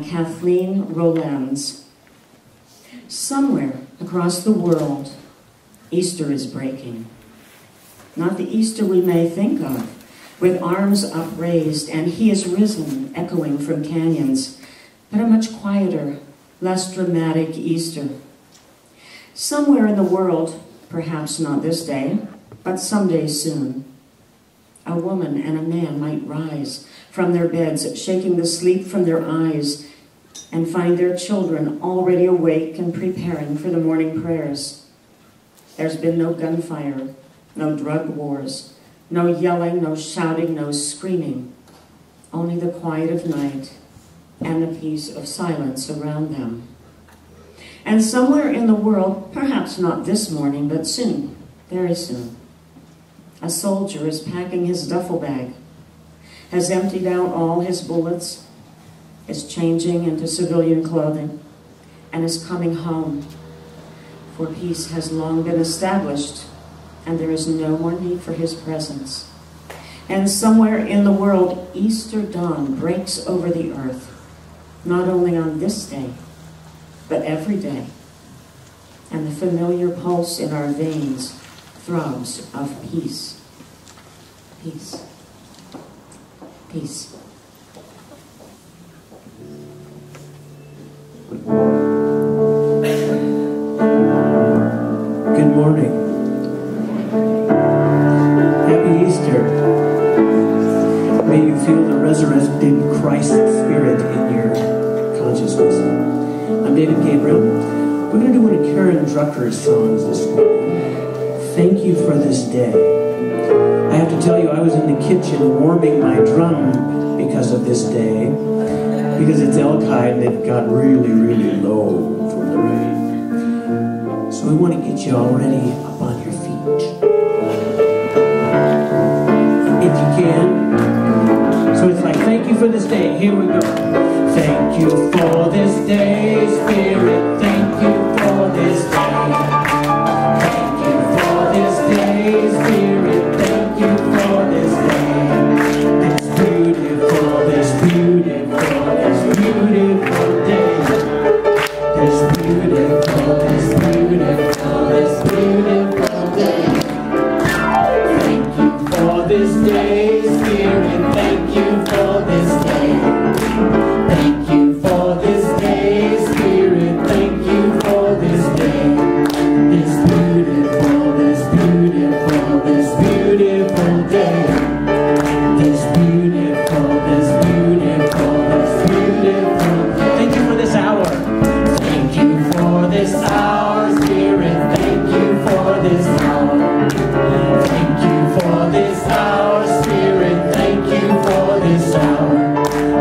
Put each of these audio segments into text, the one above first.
Kathleen Rollens. Somewhere across the world, Easter is breaking. Not the Easter we may think of, with arms upraised and he is risen, echoing from canyons, but a much quieter, less dramatic Easter. Somewhere in the world, perhaps not this day, but someday soon, a woman and a man might rise from their beds, shaking the sleep from their eyes, and find their children already awake and preparing for the morning prayers. There's been no gunfire, no drug wars, no yelling, no shouting, no screaming, only the quiet of night and the peace of silence around them. And somewhere in the world, perhaps not this morning, but soon, very soon, a soldier is packing his duffel bag, has emptied out all his bullets, is changing into civilian clothing, and is coming home. For peace has long been established, and there is no more need for his presence. And somewhere in the world, Easter dawn breaks over the earth, not only on this day, but every day. And the familiar pulse in our veins throbs of peace. Peace. Peace. Good morning. Happy Easter. May you feel the resurrected Christ spirit in your consciousness. I'm David Gabriel. We're going to do one of Karen Drucker's songs this morning. Thank you for this day. I have to tell you, I was in the kitchen warming my drum because of this day. Because it's Elkide and it got really, really low from the rain. So we want to get you already up on your feet. If you can. So it's like, thank you for this day. Here we go. Thank you for this day, Spirit. Thank you for this day. Thank you for this day, Spirit. Thank you for this day. It's beautiful, this beautiful, this beautiful day. This beautiful, this beautiful, this beautiful day. Thank you for this day, Spirit. Thank you for this day. Thank you for this day, Spirit. Thank you for this day. This beautiful, this beautiful, this beautiful day. This beautiful, this beautiful, this beautiful day. Thank you for this hour. Thank you for this hour, Spirit. Thank you for this hour. Thank you for this hour, Spirit. Thank you for this hour.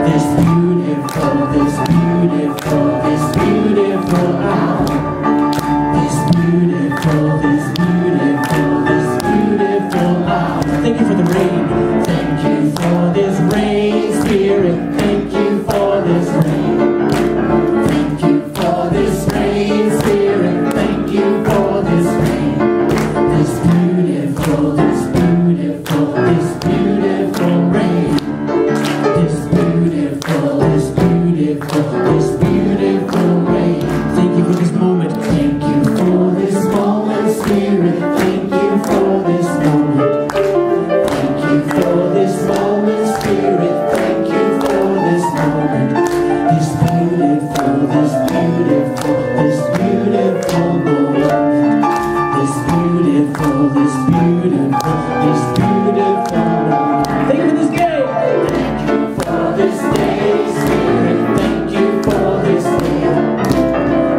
This beautiful, this beautiful, this beautiful hour. This beautiful, this beautiful, this beautiful hour. Thank you for the rain. Thank you for this rain, Spirit. Thank you for this rain. Thank you for this rain, Spirit. Thank you for this rain. This beautiful, this beautiful, this beautiful rain. This beautiful, this beautiful, this beautiful rain. Thank you for this moment. Thank you for this moment, Spirit. Thank you for this moment. Thank you for this moment, Spirit. Thank you for this moment. This beautiful, this beautiful, this beautiful moment. This beautiful, this beautiful, this beautiful moment. Thank you for this day. Thank you for this day, Spirit. Thank you for this day.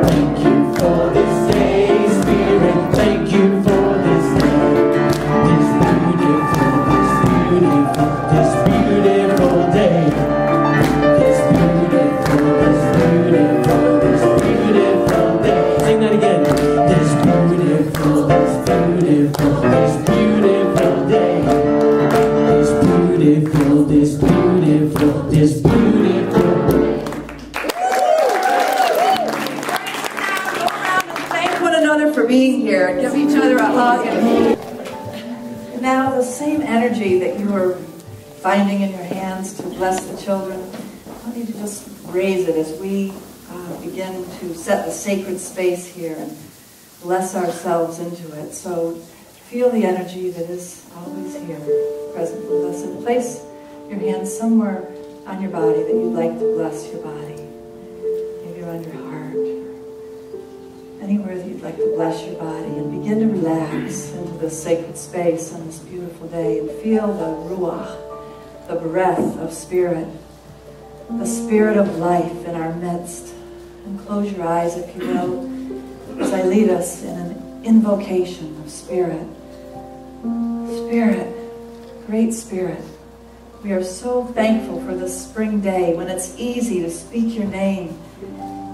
Thank you for this day, Spirit. Thank you for this day. This beautiful, this beautiful day. This beautiful, this beautiful day. Sing that again. This beautiful, this beautiful, this beautiful day. This beautiful, this beautiful, this beautiful day. Thank one another for being here. Give each other a hug. And now the same energy that you are finding in your hands to bless the children, I want you to just raise it as we begin to set the sacred space here and bless ourselves into it. So feel the energy that is always here, present with us, and place your hands somewhere on your body that you'd like to bless your body. Maybe around your heart. Anywhere that you'd like to bless your body, and begin to relax into this sacred space on this beautiful day and feel the ruach, the breath of spirit, the spirit of life in our midst. And close your eyes, if you will, as I lead us in an invocation of spirit. Spirit, great spirit, we are so thankful for this spring day when it's easy to speak your name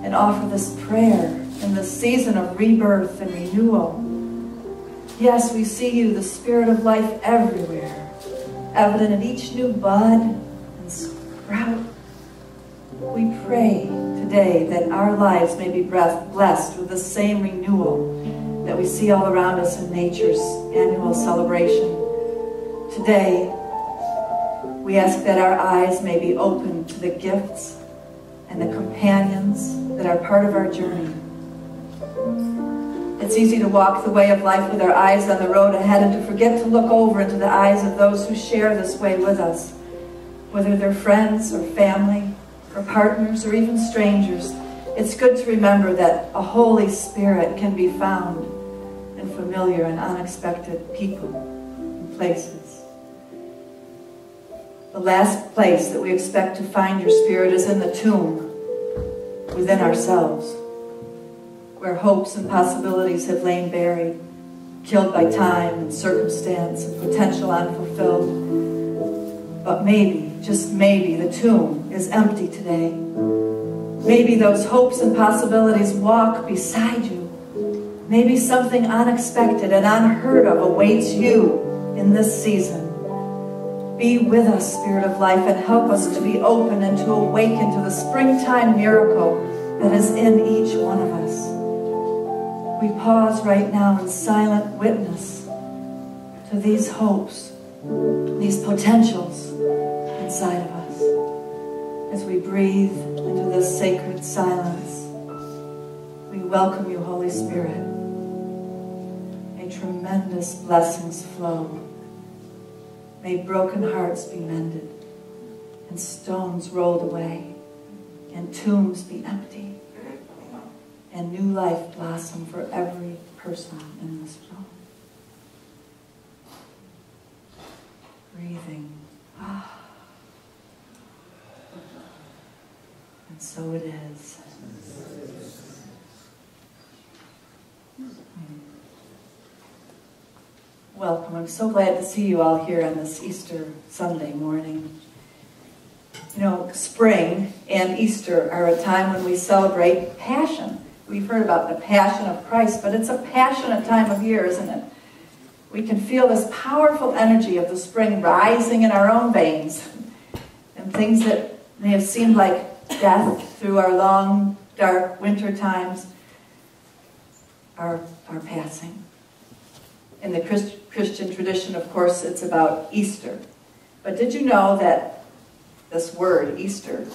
and offer this prayer in this season of rebirth and renewal. Yes, we see you, the spirit of life, everywhere, evident in each new bud and sprout. We pray today that our lives may be blessed with the same renewal that we see all around us in nature's annual celebration. Today, we ask that our eyes may be open to the gifts and the companions that are part of our journey. It's easy to walk the way of life with our eyes on the road ahead and to forget to look over into the eyes of those who share this way with us, whether they're friends or family or partners or even strangers. It's good to remember that a Holy Spirit can be found in familiar and unexpected people and places. The last place that we expect to find your spirit is in the tomb, within ourselves, where hopes and possibilities have lain buried, killed by time and circumstance and potential unfulfilled. But maybe, just maybe, the tomb is empty today. Maybe those hopes and possibilities walk beside you. Maybe something unexpected and unheard of awaits you in this season. Be with us, Spirit of Life, and help us to be open and to awaken to the springtime miracle that is in each one of us. We pause right now in silent witness to these hopes, these potentials inside of us. As we breathe into this sacred silence, we welcome you, Holy Spirit. May tremendous blessings flow. May broken hearts be mended, and stones rolled away, and tombs be empty, and new life blossom for every person in this room. Breathing. And so it is. Welcome. I'm so glad to see you all here on this Easter Sunday morning. You know, spring and Easter are a time when we celebrate Passion. We've heard about the Passion of Christ, but it's a passionate time of year, isn't it? We can feel this powerful energy of the spring rising in our own veins, and things that may have seemed like death through our long, dark winter times are passing. In the Christian tradition, of course, it's about Easter. But did you know that this word, Easter,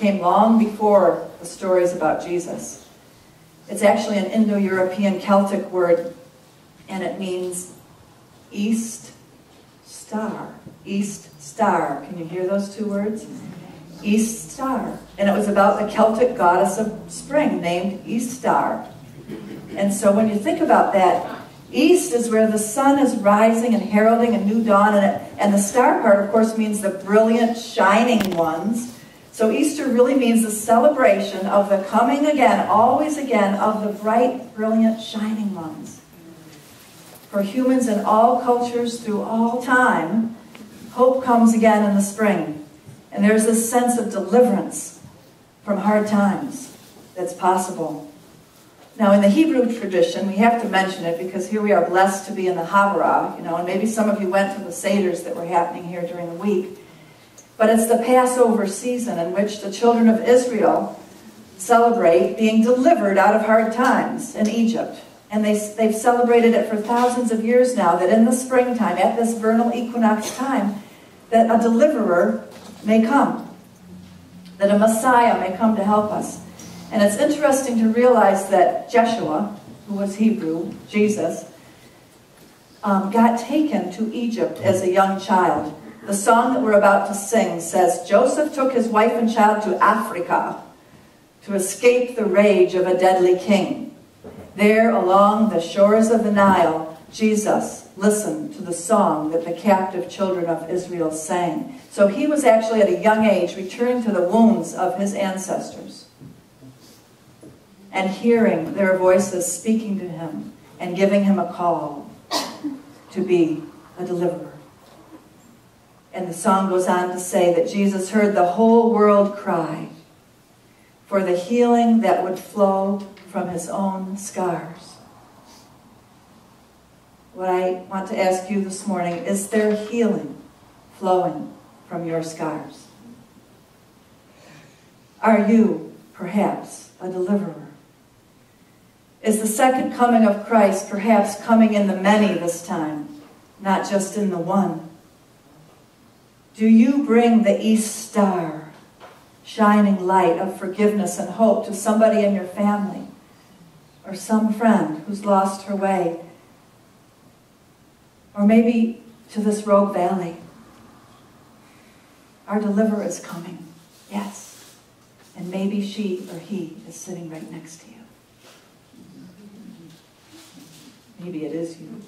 came long before the stories about Jesus? It's actually an Indo-European Celtic word, and it means East Star. East Star. Can you hear those two words? East Star. And it was about the Celtic goddess of spring named Eastar. And so when you think about that, East is where the sun is rising and heralding a new dawn, and the star part, of course, means the brilliant, shining ones. So Easter really means the celebration of the coming again, always again, of the bright, brilliant, shining ones. For humans in all cultures through all time, hope comes again in the spring. And there's this sense of deliverance from hard times that's possible. Now, in the Hebrew tradition, we have to mention it because here we are blessed to be in the Havarah, and maybe some of you went to the Seders that were happening here during the week. But it's the Passover season in which the children of Israel celebrate being delivered out of hard times in Egypt. And they've celebrated it for thousands of years now, that in the springtime, at this vernal equinox time, that a deliverer may come. that a Messiah may come to help us. And it's interesting to realize that Jeshua, who was Hebrew, Jesus, got taken to Egypt as a young child. The song that we're about to sing says, Joseph took his wife and child to Africa to escape the rage of a deadly king. There, along the shores of the Nile, Jesus listened to the song that the captive children of Israel sang. So he was actually at a young age returning to the wounds of his ancestors and hearing their voices speaking to him and giving him a call to be a deliverer. And the song goes on to say that Jesus heard the whole world cry for the healing that would flow from his own scars. What I want to ask you this morning, is there healing flowing from your scars? Are you, perhaps, a deliverer? Is the second coming of Christ perhaps coming in the many this time, not just in the one? Do you bring the East Star, shining light of forgiveness and hope to somebody in your family or some friend who's lost her way? Or maybe to this Rogue Valley. Our deliverer is coming, yes. And maybe she or he is sitting right next to you. Maybe it is you.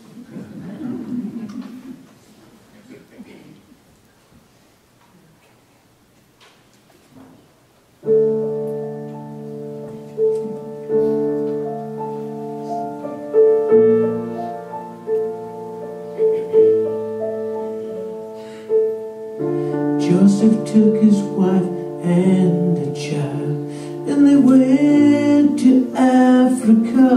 Joseph took his wife and the child, and they went to Africa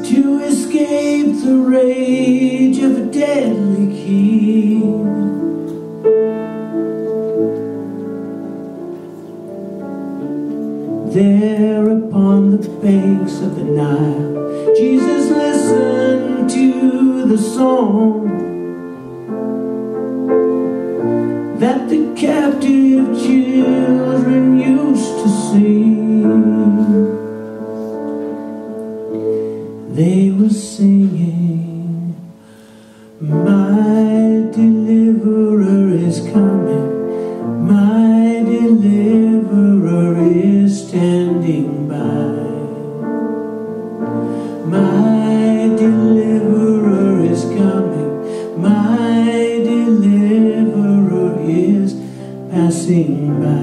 to escape the rage of a deadly king. There upon the banks of the Nile, Jesus listened to the song that the captive children used to sing. They were singing, my deliverer is coming, my deliverer is standing by. My deliverer is coming, my deliverer is passing by.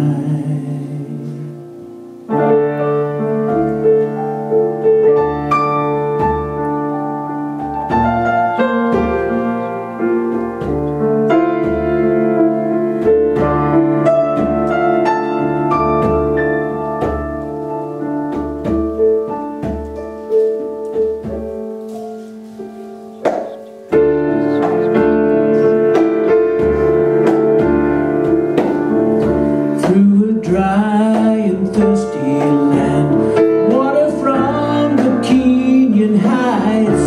Dry and thirsty land, water from the Kenyan heights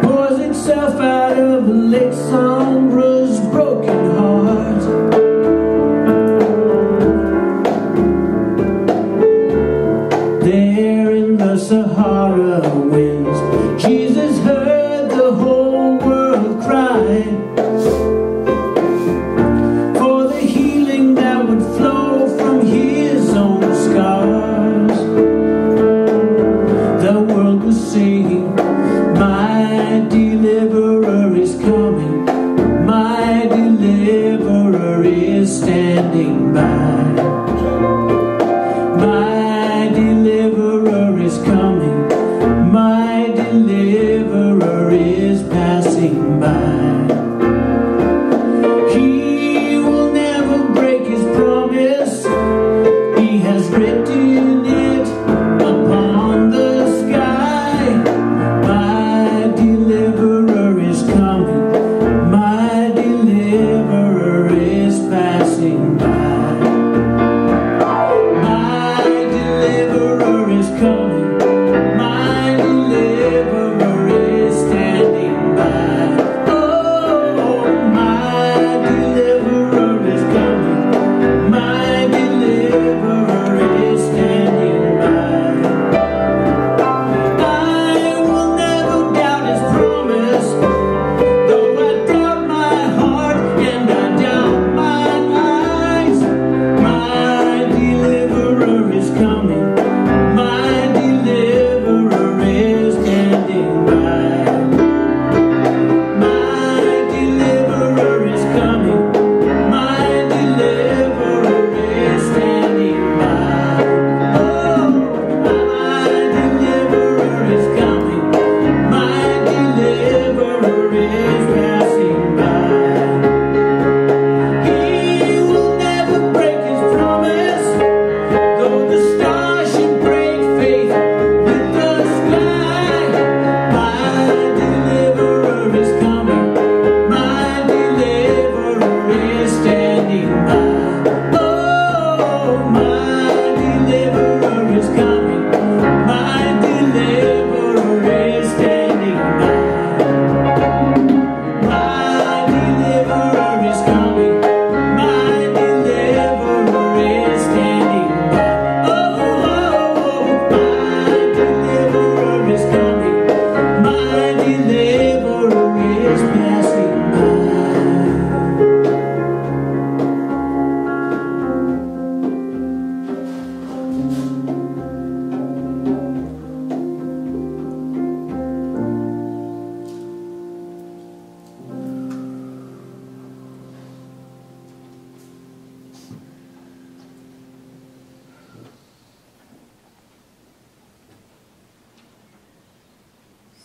pours itself out of Lake Sombra's broken heart. There in the Sahara winds, Jesus heard the whole world cry standing by. My deliverer is coming, my deliverer is passing by. He will never break his promise, he has written it upon the sky. My deliverer is coming, my deliverer is passing by.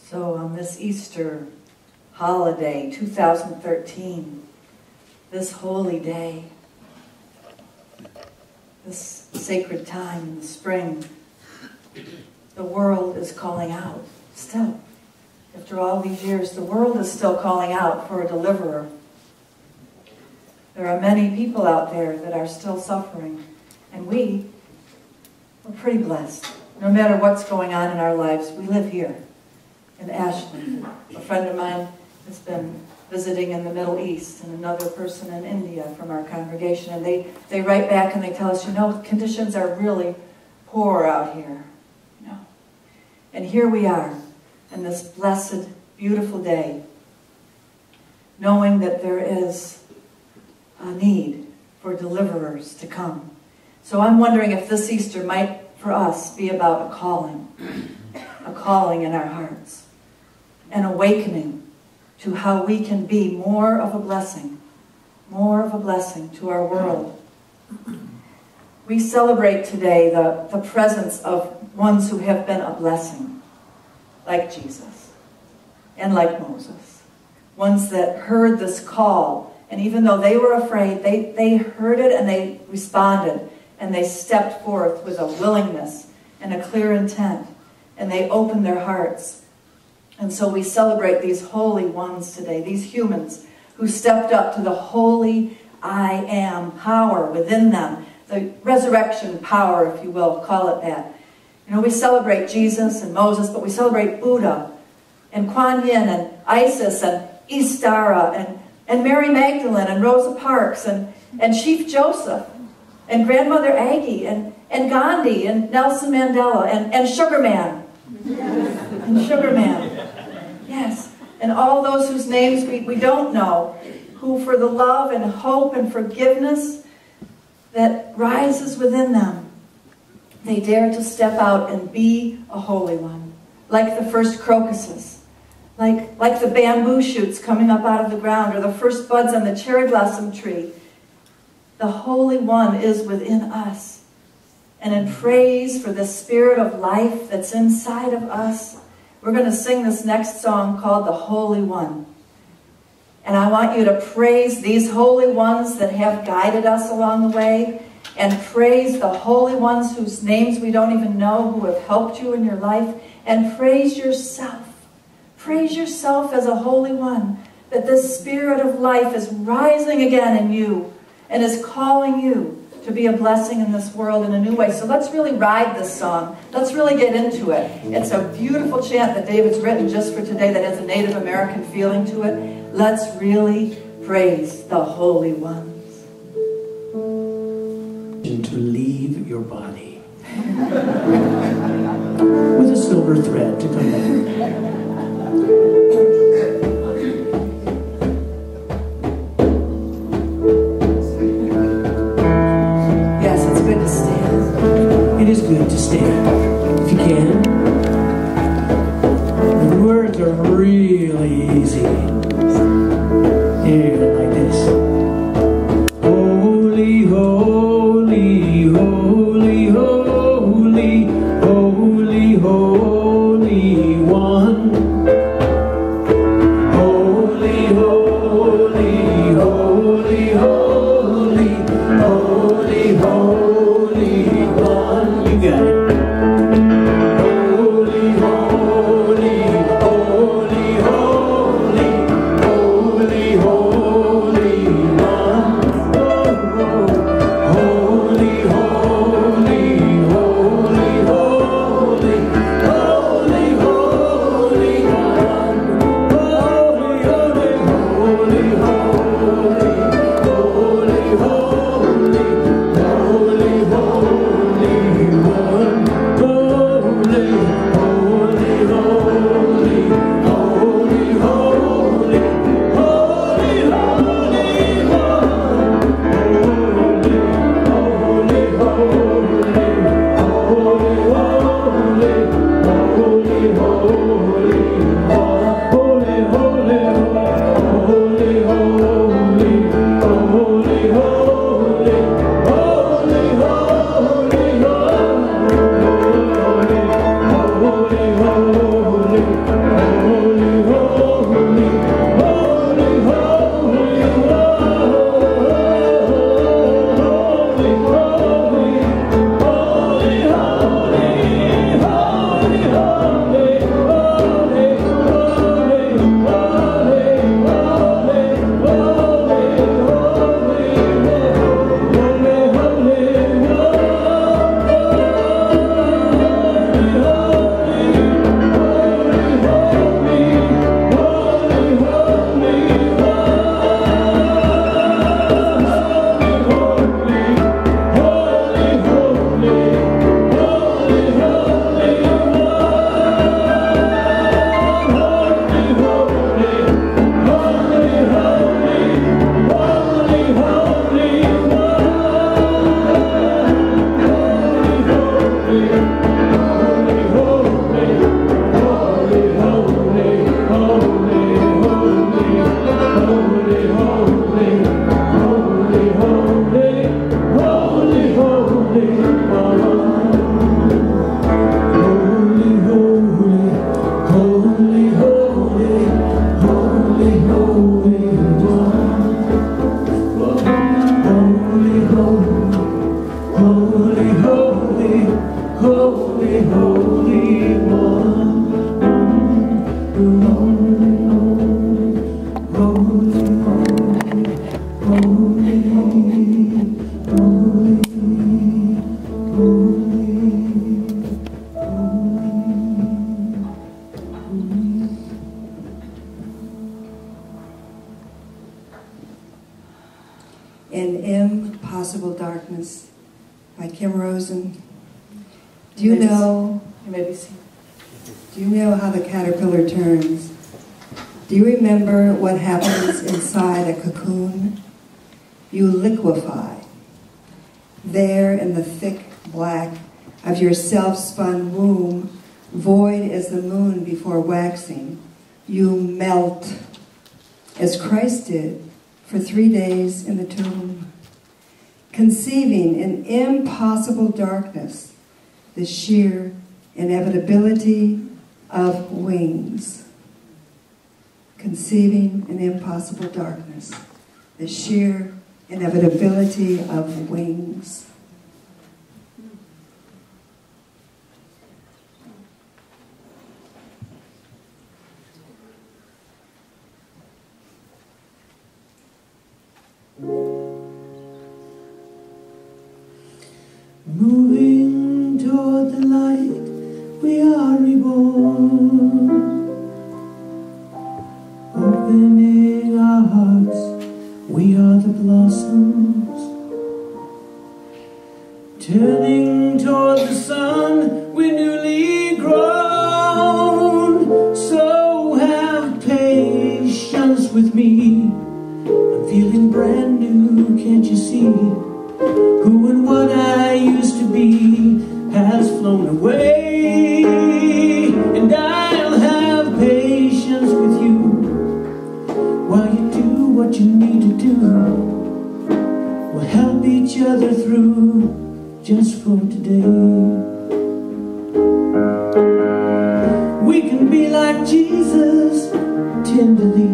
So on this Easter holiday, 2013, this holy day, this sacred time in the spring, the world is calling out still. After all these years, the world is still calling out for a deliverer. There are many people out there that are still suffering, and we're pretty blessed. No matter what's going on in our lives, we live here in Ashland. A friend of mine has been visiting in the Middle East, and another person in India from our congregation, and they write back and they tell us, conditions are really poor out here. And here we are, in this blessed, beautiful day, knowing that there is a need for deliverers to come. So I'm wondering if this Easter might, for us, be about a calling in our hearts, an awakening to how we can be more of a blessing to our world. We celebrate today the presence of ones who have been a blessing, like Jesus and like Moses. Ones that heard this call, and even though they were afraid, they heard it and they responded, and they stepped forth with a willingness and a clear intent, and they opened their hearts. And so we celebrate these holy ones today, these humans who stepped up to the holy I am power within them, the resurrection power, if you will, call it that. We celebrate Jesus and Moses, but we celebrate Buddha and Kuan Yin and Isis and Istara and Mary Magdalene and Rosa Parks and Chief Joseph and Grandmother Aggie and Gandhi and Nelson Mandela and Sugar Man. And Sugar Man. Yes. And all those whose names we don't know, who for the love and hope and forgiveness that rises within them, they dare to step out and be a holy one, like the first crocuses, like the bamboo shoots coming up out of the ground, or the first buds on the cherry blossom tree. The Holy One is within us. And in praise for the spirit of life that's inside of us, we're going to sing this next song called The Holy One. And I want you to praise these holy ones that have guided us along the way, and praise the holy ones whose names we don't even know, who have helped you in your life, and praise yourself. Praise yourself as a holy one, that this spirit of life is rising again in you and is calling you to be a blessing in this world in a new way. So let's really ride this song. Let's really get into it. It's a beautiful chant that David's written just for today that has a Native American feeling to it. Let's really praise the holy ones. To leave your body with a silver thread to come back. It is good to stand, if you can. The words are really easy. Here, like this. Holy, holy, holy, holy, holy, holy one. Holy, holy, holy, holy, holy, holy. You got it. In Impossible Darkness by Kim Rosen. Do you know how the caterpillar turns? Do you remember what happens inside a cocoon? You liquefy. There in the thick black of your self-spun womb, void as the moon before waxing, you melt, as Christ did for 3 days in the tomb, conceiving in impossible darkness the sheer inevitability of wings. Conceiving in impossible darkness the sheer inevitability of wings. Moving toward the light, we are reborn. Opening our hearts, we are the blossoms. Turning toward the sun, we're newly grown. So have patience with me. I'm feeling brand new, can't you see? Who and what I used to be has flown away, and I'll have patience with you while you do what you need to do. We'll help each other through just for today. We can be like Jesus tenderly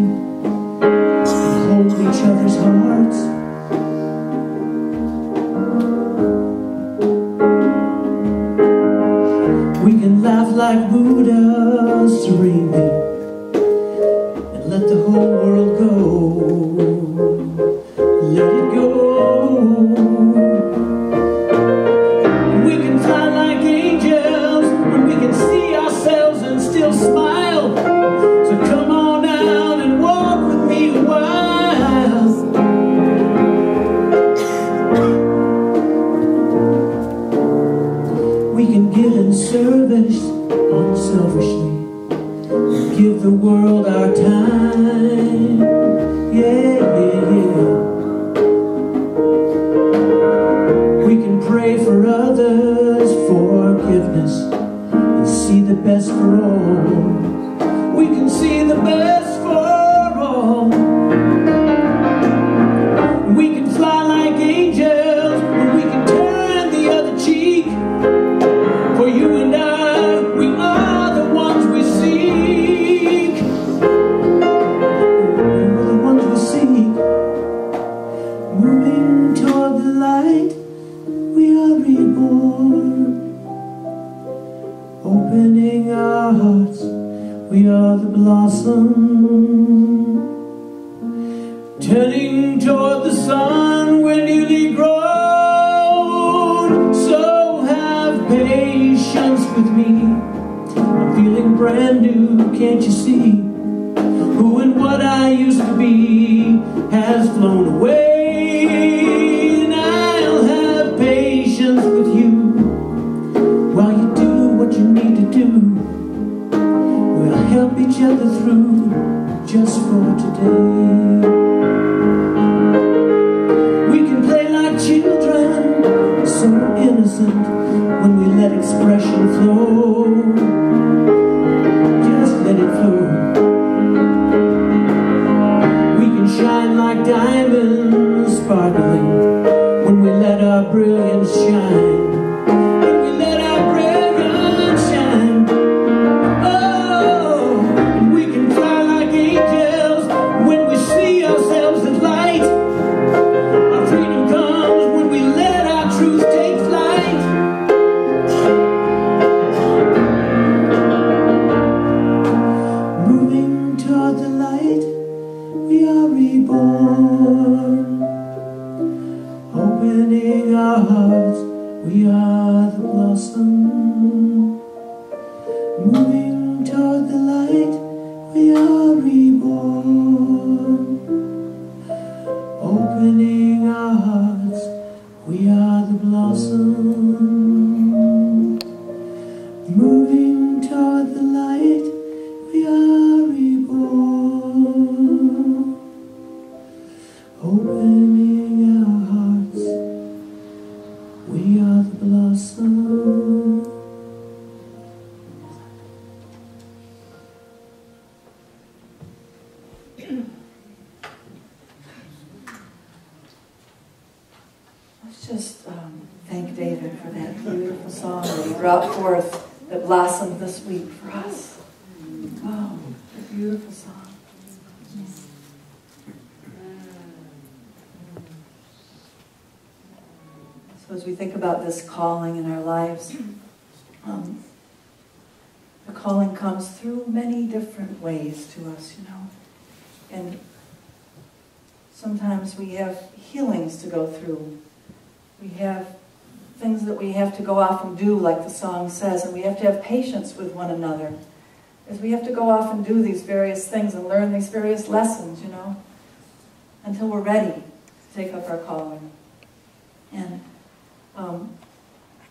and hold each other's hearts. We can laugh like Buddha serenely and let the whole world go. Let it go. We can fly like angels when we can see ourselves and still smile. So come on out and walk with me a while. We can give in service unselfishly, give the world our time. Yeah, yeah, yeah. We can pray for others forgiveness and see the best for all. We can see the best for all. We can fly like angels and we can turn the other cheek. For you and I, we are the ones we seek. We're the ones we seek. Moving toward the light, we are reborn. Opening our hearts, we are the blossom. Turning toward the sun, we're newly grown. So have patience with me. I'm feeling brand new, can't you see? Who and what I used to be has flown away, and I'll have patience with you while you do what you need to do. We'll help each other through just for today. We can play like children, so innocent when we let expression flow. Just let it flow. We can shine like diamonds, sparkling when we let our brilliance shine. When we let our brilliance shine. Oh, and we can fly like angels when we see ourselves as light. Our freedom comes when we let our truth take flight. Moving toward the light, we are reborn. our hearts, we are the blossom. Moving toward the light, we are reborn. Opening our hearts, we are the blossom. Moving toward the light, we are reborn. Opening our hearts, we are the blossom. Let's just thank David for that beautiful song that he brought forth that blossomed this week for us. Oh, a beautiful song. So as we think about this calling in our lives, the calling comes through many different ways to us, you know. And sometimes we have healings to go through. We have things that we have to go off and do, like the song says, and we have to have patience with one another. As we have to go off and do these various things and learn these various lessons, you know, until we're ready to take up our calling. And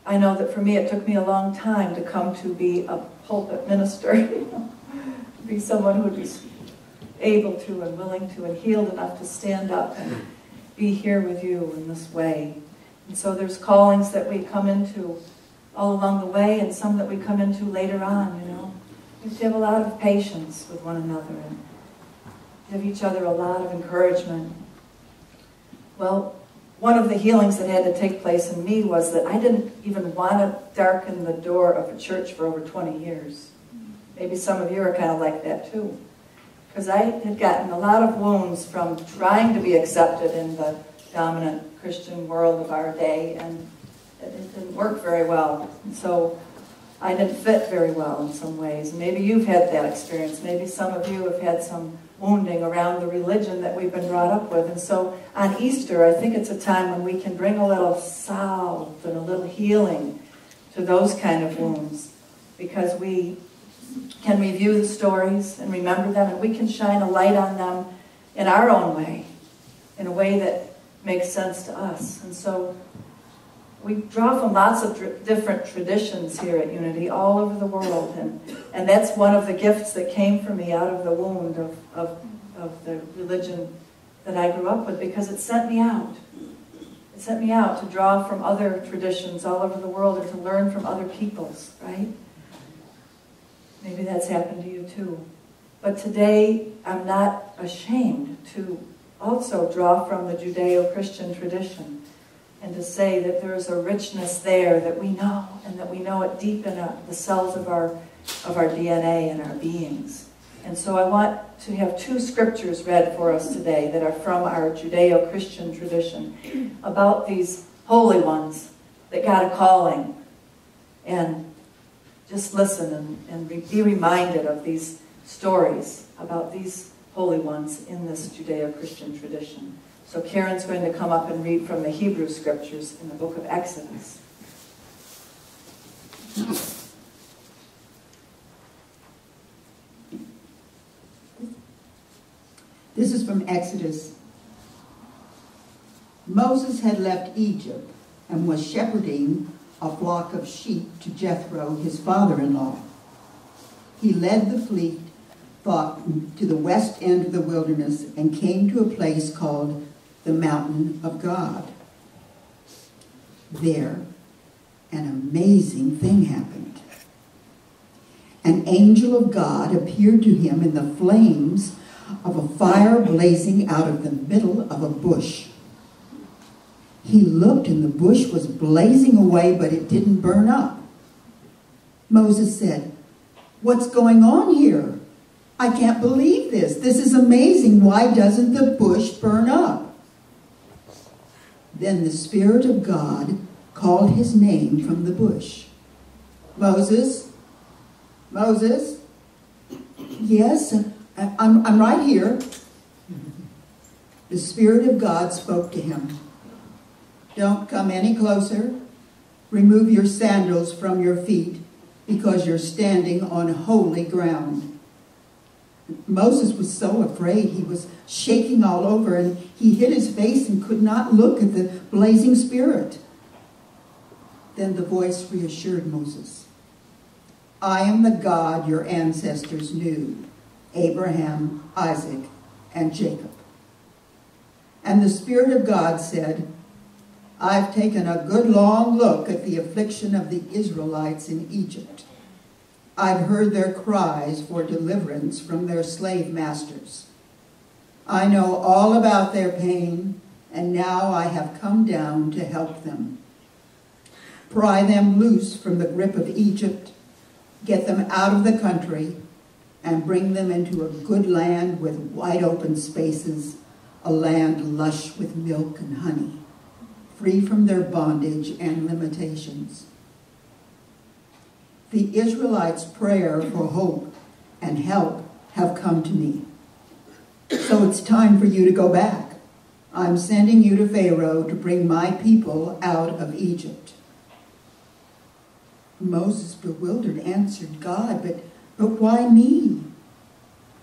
I know that for me, it took me a long time to come to be a pulpit minister, you know, to be someone who would be able to and willing to and healed enough to stand up and be here with you in this way. And so there's callings that we come into all along the way and some that we come into later on, you know. We have to have a lot of patience with one another and give each other a lot of encouragement. Well, one of the healings that had to take place in me was that I didn't even want to darken the door of a church for over 20 years. Maybe some of you are kind of like that too. Because I had gotten a lot of wounds from trying to be accepted in the dominant Christian world of our day, and it didn't work very well. And so I didn't fit very well in some ways. And maybe you've had that experience. Maybe some of you have had some wounding around the religion that we've been brought up with. And so on Easter, I think it's a time when we can bring a little salve and a little healing to those kind of wounds, because we can review the stories and remember them, and we can shine a light on them in our own way, in a way that makes sense to us. And so we draw from lots of different traditions here at Unity all over the world, and that's one of the gifts that came for me out of the wound of the religion that I grew up with, because it sent me out. It sent me out to draw from other traditions all over the world and to learn from other people's, right? Maybe that's happened to you too. But today, I'm not ashamed to also draw from the Judeo-Christian tradition and to say that there is a richness there that we know, and that we know it deep in the cells of our DNA and our beings. And so I want to have two scriptures read for us today that are from our Judeo-Christian tradition about these holy ones that got a calling. And just listen and be reminded of these stories about these holy ones in this Judeo-Christian tradition. So Karen's going to come up and read from the Hebrew scriptures in the book of Exodus. This is from Exodus. Moses had left Egypt and was shepherding a flock of sheep to Jethro, his father-in-law. He led the flock to the west end of the wilderness and came to a place called the Mountain of God. There, an amazing thing happened. An angel of God appeared to him in the flames of a fire blazing out of the middle of a bush. He looked, and the bush was blazing away, but it didn't burn up. Moses said, "What's going on here? I can't believe this. This is amazing. Why doesn't the bush burn up?" Then the Spirit of God called his name from the bush. "Moses, Moses." "Yes, I'm right here." The Spirit of God spoke to him. Don't come any closer. Remove your sandals from your feet, because you're standing on holy ground. Moses was so afraid. He was shaking all over, and he hid his face and could not look at the blazing spirit. Then the voice reassured Moses. I am the God your ancestors knew, Abraham, Isaac, and Jacob. And the Spirit of God said, I've taken a good long look at the affliction of the Israelites in Egypt. I've heard their cries for deliverance from their slave masters. I know all about their pain, and now I have come down to help them. Pry them loose from the grip of Egypt, get them out of the country, and bring them into a good land with wide open spaces, a land lush with milk and honey, free from their bondage and limitations. The Israelites' prayer for hope and help have come to me. So it's time for you to go back. I'm sending you to Pharaoh to bring my people out of Egypt. Moses, bewildered, answered God, but why me?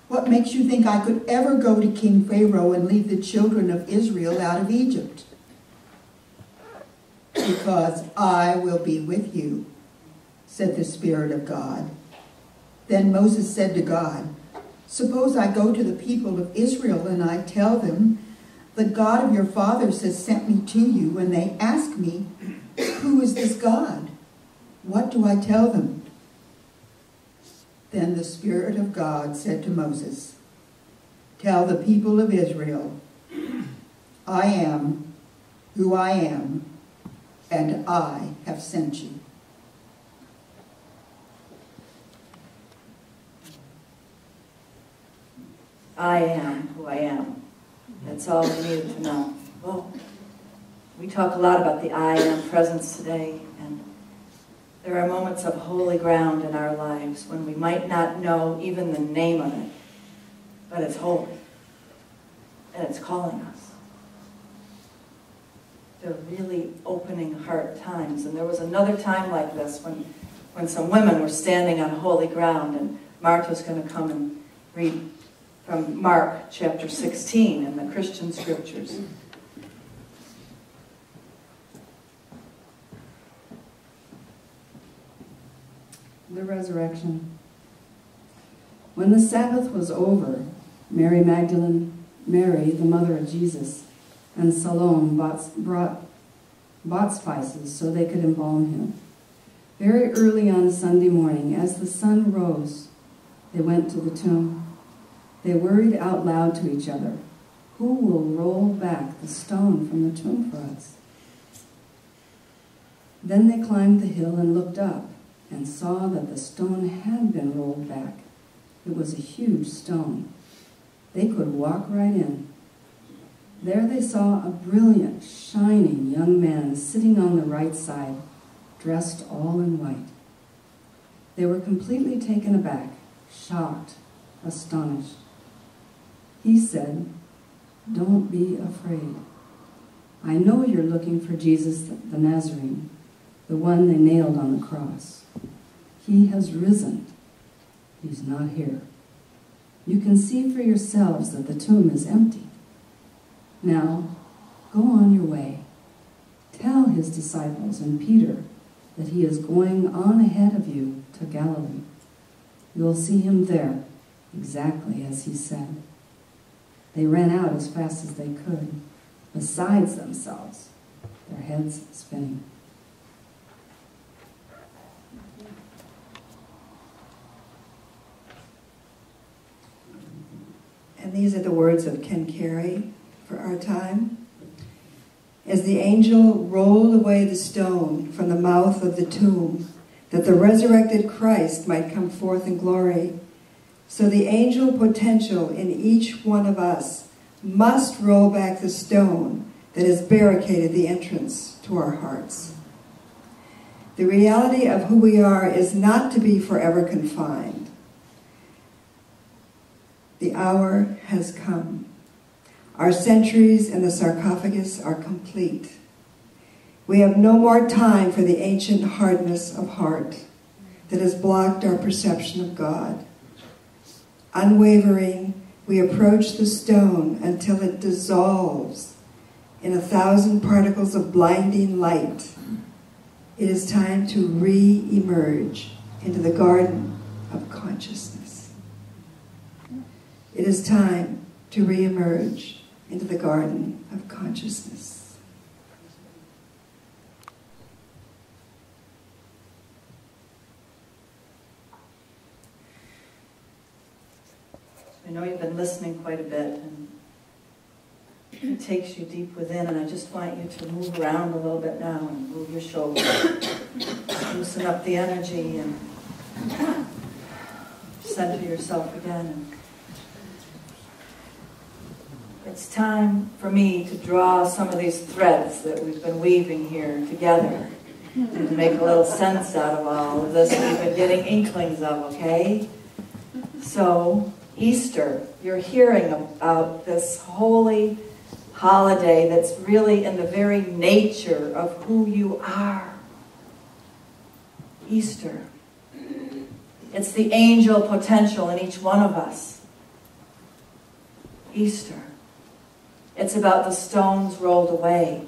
What makes you think I could ever go to King Pharaoh and leave the children of Israel out of Egypt? Because I will be with you, said the Spirit of God. Then Moses said to God, suppose I go to the people of Israel and I tell them, the God of your fathers has sent me to you, and they ask me, who is this God? What do I tell them? Then the Spirit of God said to Moses, tell the people of Israel, I am who I am, and I have sent you. I am who I am. That's all we needed to know. Well, we talk a lot about the I am presence today, and there are moments of holy ground in our lives when we might not know even the name of it, but it's holy, and it's calling us. They're really opening heart times, and there was another time like this when some women were standing on holy ground, and Martha's going to come and read from Mark chapter 16 in the Christian scriptures. The resurrection. When the Sabbath was over, Mary Magdalene, Mary, the mother of Jesus, and Salome bought spices so they could embalm him. Very early on Sunday morning, as the sun rose, they went to the tomb. They worried out loud to each other, who will roll back the stone from the tomb for us? Then they climbed the hill and looked up and saw that the stone had been rolled back. It was a huge stone. They could walk right in. There they saw a brilliant, shining young man sitting on the right side, dressed all in white. They were completely taken aback, shocked, astonished. He said, "Don't be afraid. I know you're looking for Jesus the Nazarene, the one they nailed on the cross. He has risen. He's not here. You can see for yourselves that the tomb is empty. Now, go on your way. Tell his disciples and Peter that he is going on ahead of you to Galilee. You'll see him there, exactly as he said." They ran out as fast as they could, besides themselves, their heads spinning. And these are the words of Ken Carey for our time. As the angel rolled away the stone from the mouth of the tomb, that the resurrected Christ might come forth in glory, so the angel potential in each one of us must roll back the stone that has barricaded the entrance to our hearts. The reality of who we are is not to be forever confined. The hour has come. Our centuries in the sarcophagus are complete. We have no more time for the ancient hardness of heart that has blocked our perception of God. Unwavering, we approach the stone until it dissolves in 1,000 particles of blinding light. It is time to re-emerge into the garden of consciousness. It is time to re-emerge into the garden of consciousness. I know you've been listening quite a bit, and it takes you deep within, and I just want you to move around a little bit now and move your shoulders. Loosen up the energy and center yourself again. It's time for me to draw some of these threads that we've been weaving here together and to make a little sense out of all of this that we've been getting inklings of, okay? So, Easter, you're hearing about this holy holiday that's really in the very nature of who you are. Easter. It's the angel potential in each one of us. Easter. It's about the stones rolled away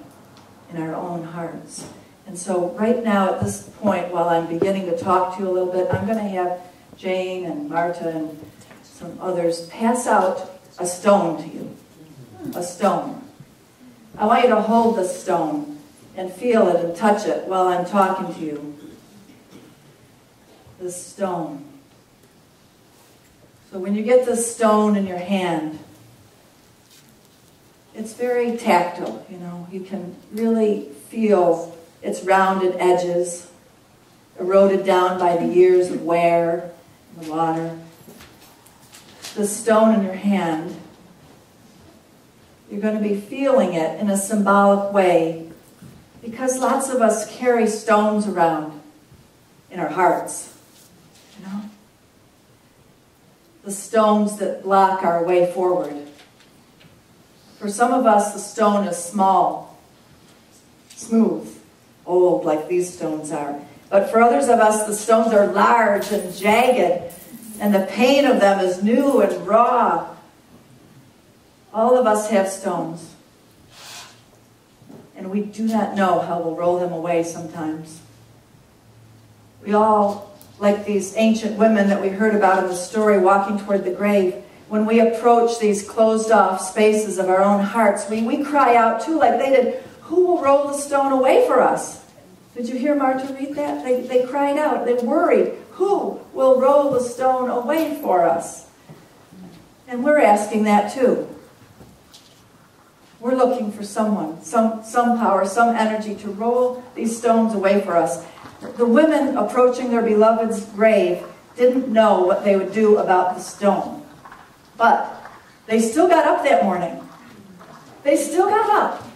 in our own hearts. And so right now at this point, while I'm beginning to talk to you a little bit, I'm going to have Jane and Marta and some others pass out a stone to you. A stone. I want you to hold the stone and feel it and touch it while I'm talking to you. This stone. So when you get this stone in your hand, it's very tactile, you know. You can really feel its rounded edges, eroded down by the years of wear in the water. The stone in your hand, you're going to be feeling it in a symbolic way because lots of us carry stones around in our hearts, you know? The stones that block our way forward. For some of us, the stone is small, smooth, old, like these stones are. But for others of us, the stones are large and jagged, and the pain of them is new and raw. All of us have stones. And we do not know how we'll roll them away sometimes. We all, like these ancient women that we heard about in the story, walking toward the grave, when we approach these closed-off spaces of our own hearts, we cry out too, like they did, who will roll the stone away for us? Did you hear Marta read that? They cried out, they worried, who will roll the stone away for us? And we're asking that too. We're looking for someone, some power, some energy to roll these stones away for us. The women approaching their beloved's grave didn't know what they would do about the stone. But they still got up that morning. They still got up.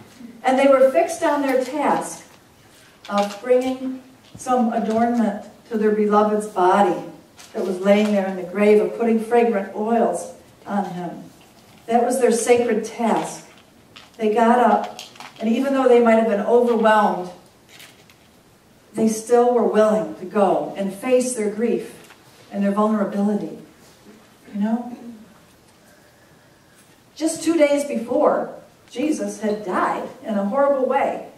And they were fixed on their task of bringing some adornment to their beloved's body that was laying there in the grave, of putting fragrant oils on him. That was their sacred task. They got up, and even though they might have been overwhelmed, they still were willing to go and face their grief and their vulnerability. You know? Just 2 days before, Jesus had died in a horrible way.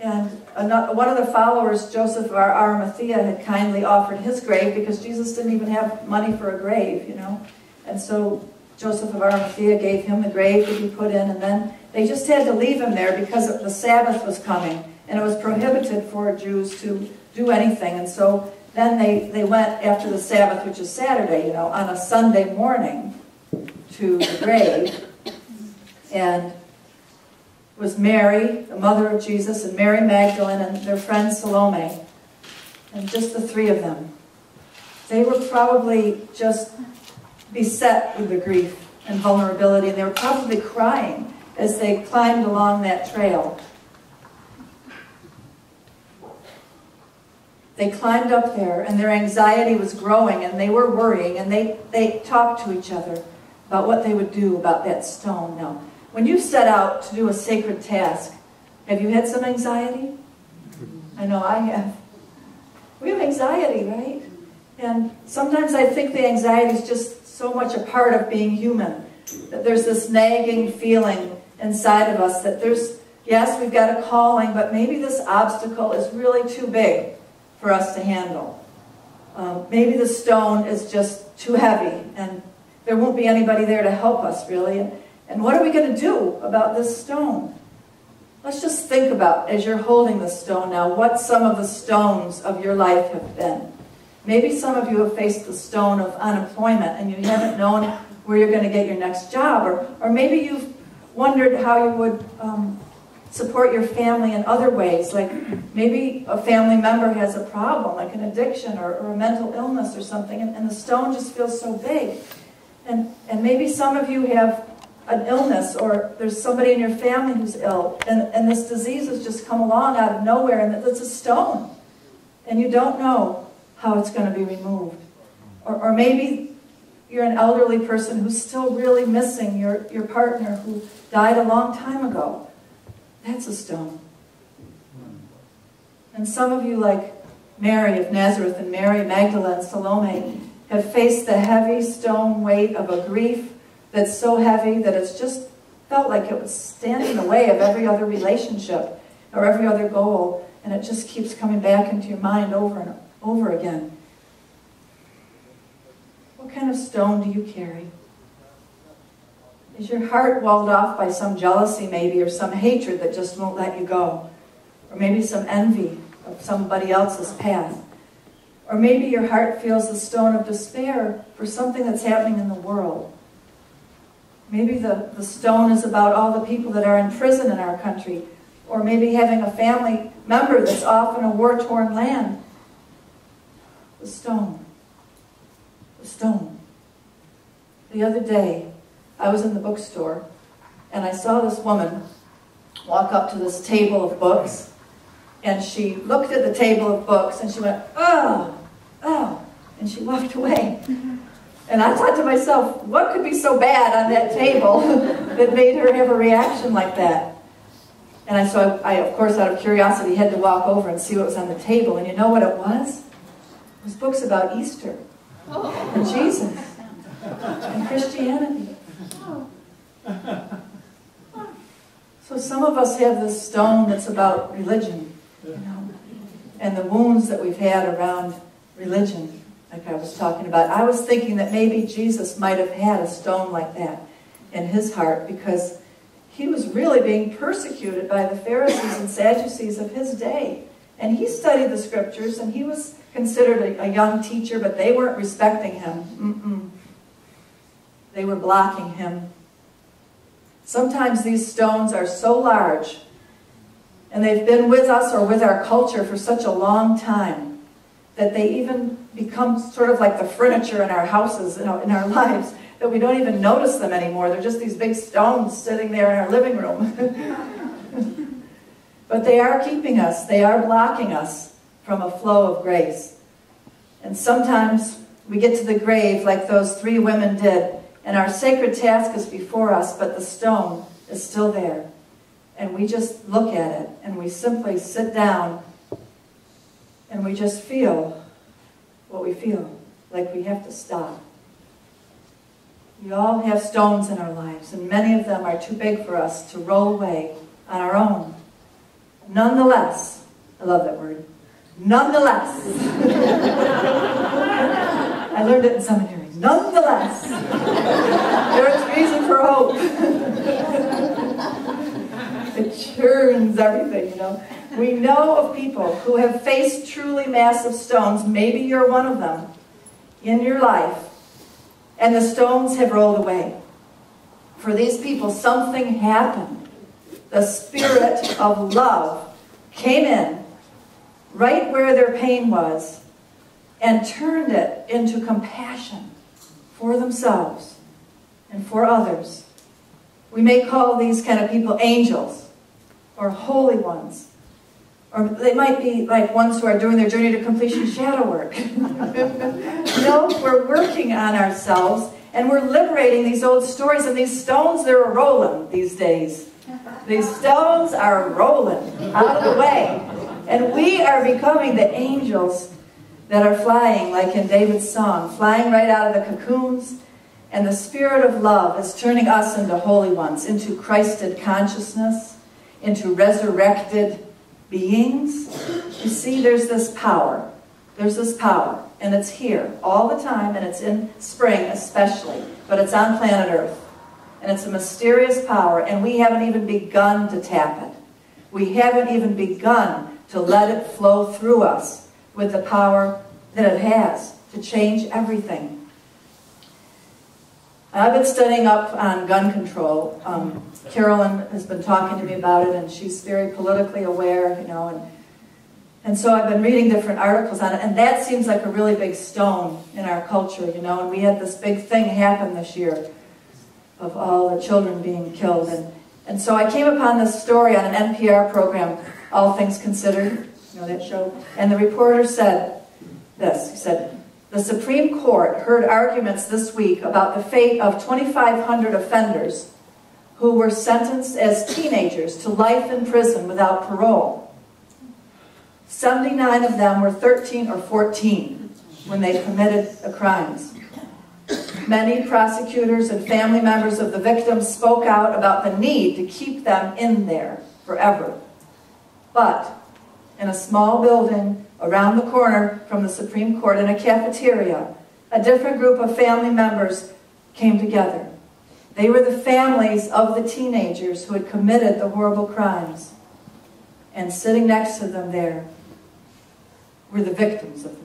And one of the followers, Joseph of Arimathea, had kindly offered his grave because Jesus didn't even have money for a grave, you know. And so Joseph of Arimathea gave him the grave that he put in, and then they just had to leave him there because the Sabbath was coming, and it was prohibited for Jews to do anything. And so then they went after the Sabbath, which is Saturday, you know, on a Sunday morning to the grave. And it was Mary, the mother of Jesus, and Mary Magdalene, and their friend Salome, and just the three of them. They were probably just beset with the grief and vulnerability, and they were probably crying as they climbed along that trail. They climbed up there, and their anxiety was growing, and they were worrying, and they talked to each other about what they would do about that stone. Now, when you set out to do a sacred task, Have you had some anxiety? I know I have. We have anxiety, right? And sometimes I think the anxiety is just so much a part of being human, that there's this nagging feeling inside of us that there's, yes, we've got a calling, but maybe this obstacle is really too big for us to handle. Maybe the stone is just too heavy, and there won't be anybody there to help us, really. And what are we going to do about this stone? Let's just think about, as you're holding the stone now, what some of the stones of your life have been. Maybe some of you have faced the stone of unemployment, and you haven't known where you're going to get your next job. Or maybe you've wondered how you would support your family in other ways, like maybe a family member has a problem, like an addiction or a mental illness or something, and the stone just feels so big. And maybe some of you have an illness, or there's somebody in your family who's ill, and this disease has just come along out of nowhere, and it's a stone, and you don't know how it's going to be removed. Or maybe you're an elderly person who's still really missing your partner who died a long time ago. That's a stone. And some of you, like Mary of Nazareth and Mary Magdalene, Salome, have faced the heavy stone weight of a grief that's so heavy that it's just felt like it was standing in the way of every other relationship or every other goal, and it just keeps coming back into your mind over and over again. What kind of stone do you carry? Is your heart walled off by some jealousy maybe, or some hatred that just won't let you go? Or maybe some envy of somebody else's path? Or maybe your heart feels the stone of despair for something that's happening in the world. Maybe the stone is about all the people that are in prison in our country, or maybe having a family member that's off in a war-torn land. The stone. The stone. The other day, I was in the bookstore, and I saw this woman walk up to this table of books, and she looked at the table of books, and she went, "Oh, oh," and she walked away. And I thought to myself, what could be so bad on that table that made her have a reaction like that? And so I, of course, out of curiosity, had to walk over and see what was on the table. And you know what it was? It was books about Easter and Jesus and Christianity. So some of us have this stone that's about religion, you know, and the wounds that we've had around religion. Like I was talking about, I was thinking that maybe Jesus might have had a stone like that in his heart, because he was really being persecuted by the Pharisees and Sadducees of his day. And he studied the scriptures, and he was considered a young teacher, but they weren't respecting him. They were blocking him. Sometimes these stones are so large, and they've been with us or with our culture for such a long time, that they even become sort of like the furniture in our houses, in our lives, that we don't even notice them anymore. They're just these big stones sitting there in our living room. But they are keeping us, they are blocking us from a flow of grace. And sometimes we get to the grave like those three women did, and our sacred task is before us, but the stone is still there. And we just look at it, and we simply sit down, and we just feel what we feel, like we have to stop. We all have stones in our lives, and many of them are too big for us to roll away on our own. Nonetheless, I love that word, nonetheless. I learned it in seminary. Nonetheless, there is reason for hope. It churns everything, you know. We know of people who have faced truly massive stones, maybe you're one of them, in your life, and the stones have rolled away. For these people, something happened. The spirit of love came in right where their pain was and turned it into compassion for themselves and for others. We may call these kind of people angels or holy ones. Or they might be like ones who are doing their journey to completion shadow work. No, we're working on ourselves, and we're liberating these old stories, and these stones, they're a-rolling these days. These stones are rolling out of the way. And we are becoming the angels that are flying, like in David's song, flying right out of the cocoons. And the Spirit of love is turning us into holy ones, into Christed consciousness, into resurrected beings. You see, there's this power. There's this power. And it's here all the time, and it's in spring especially. But it's on planet Earth. And it's a mysterious power, and we haven't even begun to tap it. We haven't even begun to let it flow through us with the power that it has to change everything. I've been studying up on gun control. Carolyn has been talking to me about it, and she's very politically aware, you know, and so I've been reading different articles on it, and that seems like a really big stone in our culture, you know, and we had this big thing happen this year of all the children being killed. And so I came upon this story on an NPR program, All Things Considered, you know that show? And the reporter said this, he said, "The Supreme Court heard arguments this week about the fate of 2,500 offenders who were sentenced as teenagers to life in prison without parole. 79 of them were 13 or 14 when they committed the crimes. Many prosecutors and family members of the victims spoke out about the need to keep them in there forever. But in a small building around the corner from the Supreme Court in a cafeteria, a different group of family members came together. They were the families of the teenagers who had committed the horrible crimes. And sitting next to them there were the victims of the crimes.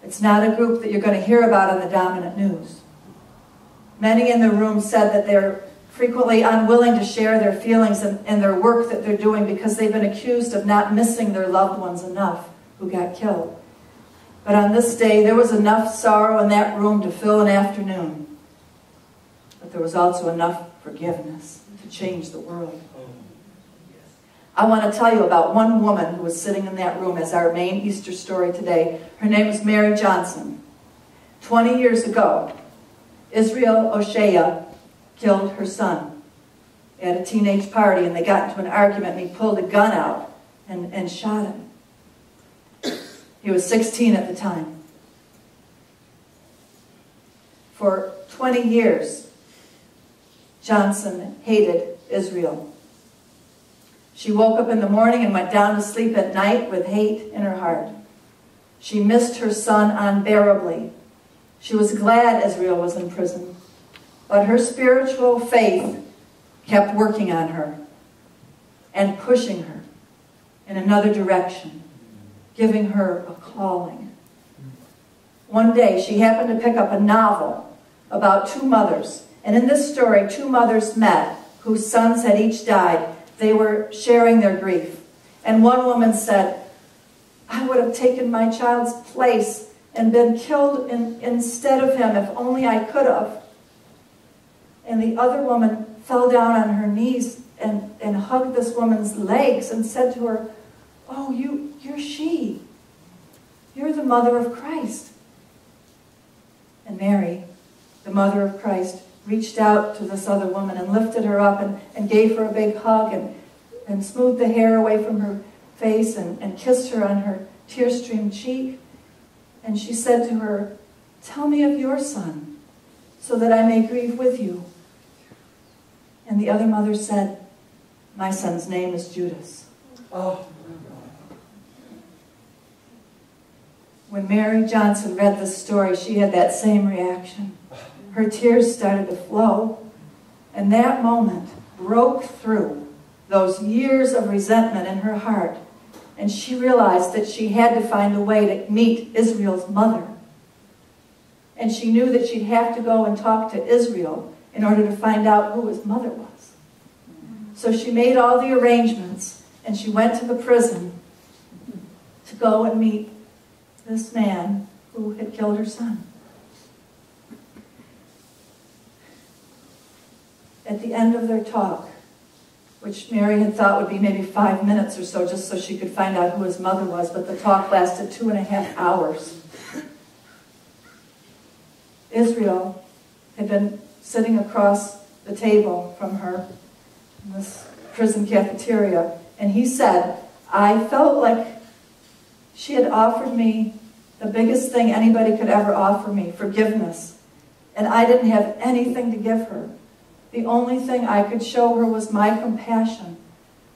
It's not a group that you're going to hear about in the dominant news. Many in the room said that they're frequently unwilling to share their feelings and their work that they're doing because they've been accused of not missing their loved ones enough who got killed. But on this day, there was enough sorrow in that room to fill an afternoon. But there was also enough forgiveness to change the world. I want to tell you about one woman who was sitting in that room as our main Easter story today. Her name is Mary Johnson. 20 years ago, Israel O'Shea killed her son at a teenage party, and they got into an argument, and he pulled a gun out and shot him. He was 16 at the time. For 20 years, Johnson hated Israel. She woke up in the morning and went down to sleep at night with hate in her heart. She missed her son unbearably. She was glad Israel was in prison, but her spiritual faith kept working on her and pushing her in another direction, giving her a calling. One day, she happened to pick up a novel about two mothers, and in this story, two mothers met whose sons had each died. They were sharing their grief. And one woman said, "I would have taken my child's place and been killed instead of him if only I could have." And the other woman fell down on her knees and hugged this woman's legs and said to her, "Oh, you're she. You're the mother of Christ." And Mary, the mother of Christ, reached out to this other woman and lifted her up and gave her a big hug and smoothed the hair away from her face and kissed her on her tear-streamed cheek. And she said to her, "Tell me of your son, so that I may grieve with you." And the other mother said, "My son's name is Judas." Oh. When Mary Johnson read this story, she had that same reaction. Her tears started to flow, and that moment broke through those years of resentment in her heart, and she realized that she had to find a way to meet Israel's mother. And she knew that she'd have to go and talk to Israel in order to find out who his mother was. So she made all the arrangements, and she went to the prison to go and meet this man who had killed her son. At the end of their talk, which Mary had thought would be maybe 5 minutes or so, just so she could find out who his mother was, but the talk lasted 2.5 hours. Israel had been sitting across the table from her in this prison cafeteria, and he said, I felt like she had offered me the biggest thing anybody could ever offer me, forgiveness. And I didn't have anything to give her. The only thing I could show her was my compassion.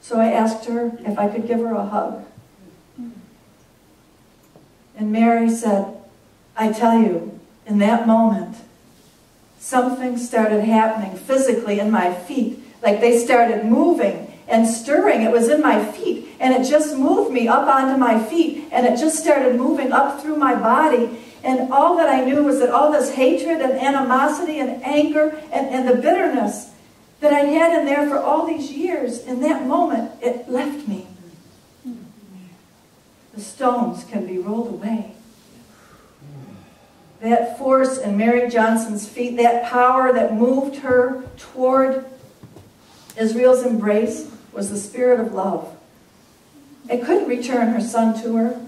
So I asked her if I could give her a hug. And Mary said, I tell you, in that moment, something started happening physically in my feet. Like they started moving and stirring. It was in my feet. And it just moved me up onto my feet. And it just started moving up through my body. And all that I knew was that all this hatred and animosity and anger and the bitterness that I had in there for all these years, in that moment, it left me. The stones can be rolled away. That force in Mary Johnson's feet, that power that moved her toward Israel's embrace, was the spirit of love. It couldn't return her son to her.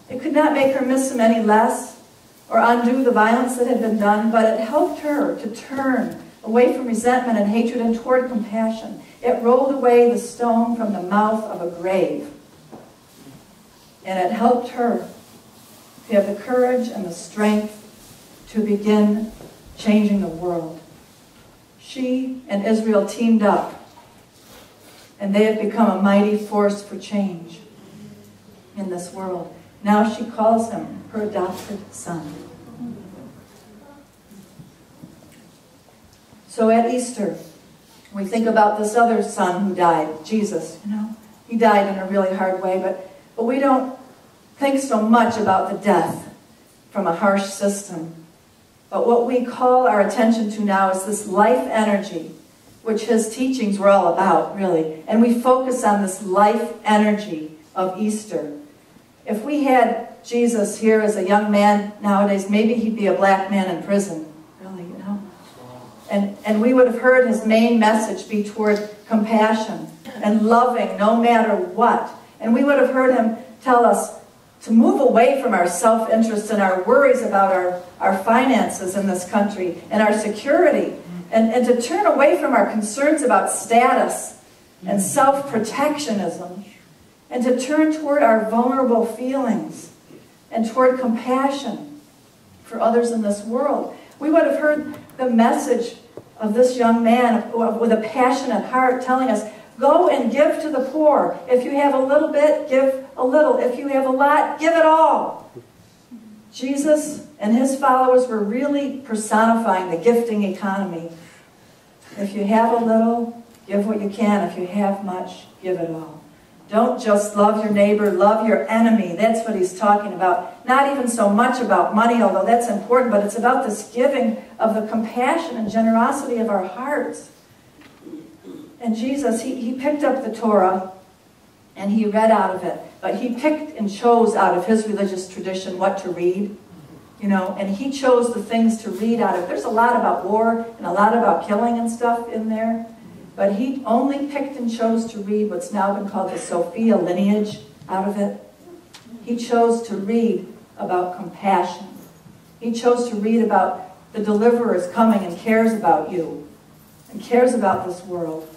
It could not make her miss him any less or undo the violence that had been done, but it helped her to turn away from resentment and hatred and toward compassion. It rolled away the stone from the mouth of a grave. And it helped her to have the courage and the strength to begin changing the world. She and Israel teamed up, and they have become a mighty force for change in this world. Now she calls him her adopted son. So at Easter, we think about this other son who died, Jesus. He died in a really hard way, but we don't think so much about the death from a harsh system. But what we call our attention to now is this life energy, which his teachings were all about, really. And we focus on this life energy of Easter. If we had Jesus here as a young man nowadays, maybe he'd be a black man in prison, really, And we would have heard his main message be toward compassion and loving no matter what. And we would have heard him tell us to move away from our self-interest and our worries about our finances in this country and our security, and to turn away from our concerns about status and self-protectionism, and to turn toward our vulnerable feelings and toward compassion for others in this world. We would have heard the message of this young man with a passionate heart telling us, go and give to the poor. If you have a little bit, give a little. If you have a lot, give it all. Jesus and his followers were really personifying the gifting economy. If you have a little, give what you can. If you have much, give it all. Don't just love your neighbor, love your enemy. That's what he's talking about. Not even so much about money, although that's important, but it's about this giving of the compassion and generosity of our hearts. And Jesus, he picked up the Torah and he read out of it. But he picked and chose out of his religious tradition what to read. And he chose the things to read out of. There's a lot about war and a lot about killing and stuff in there. But he only picked and chose to read what's now been called the Sophia lineage out of it. He chose to read about compassion. He chose to read about the deliverer is coming and cares about you and cares about this world.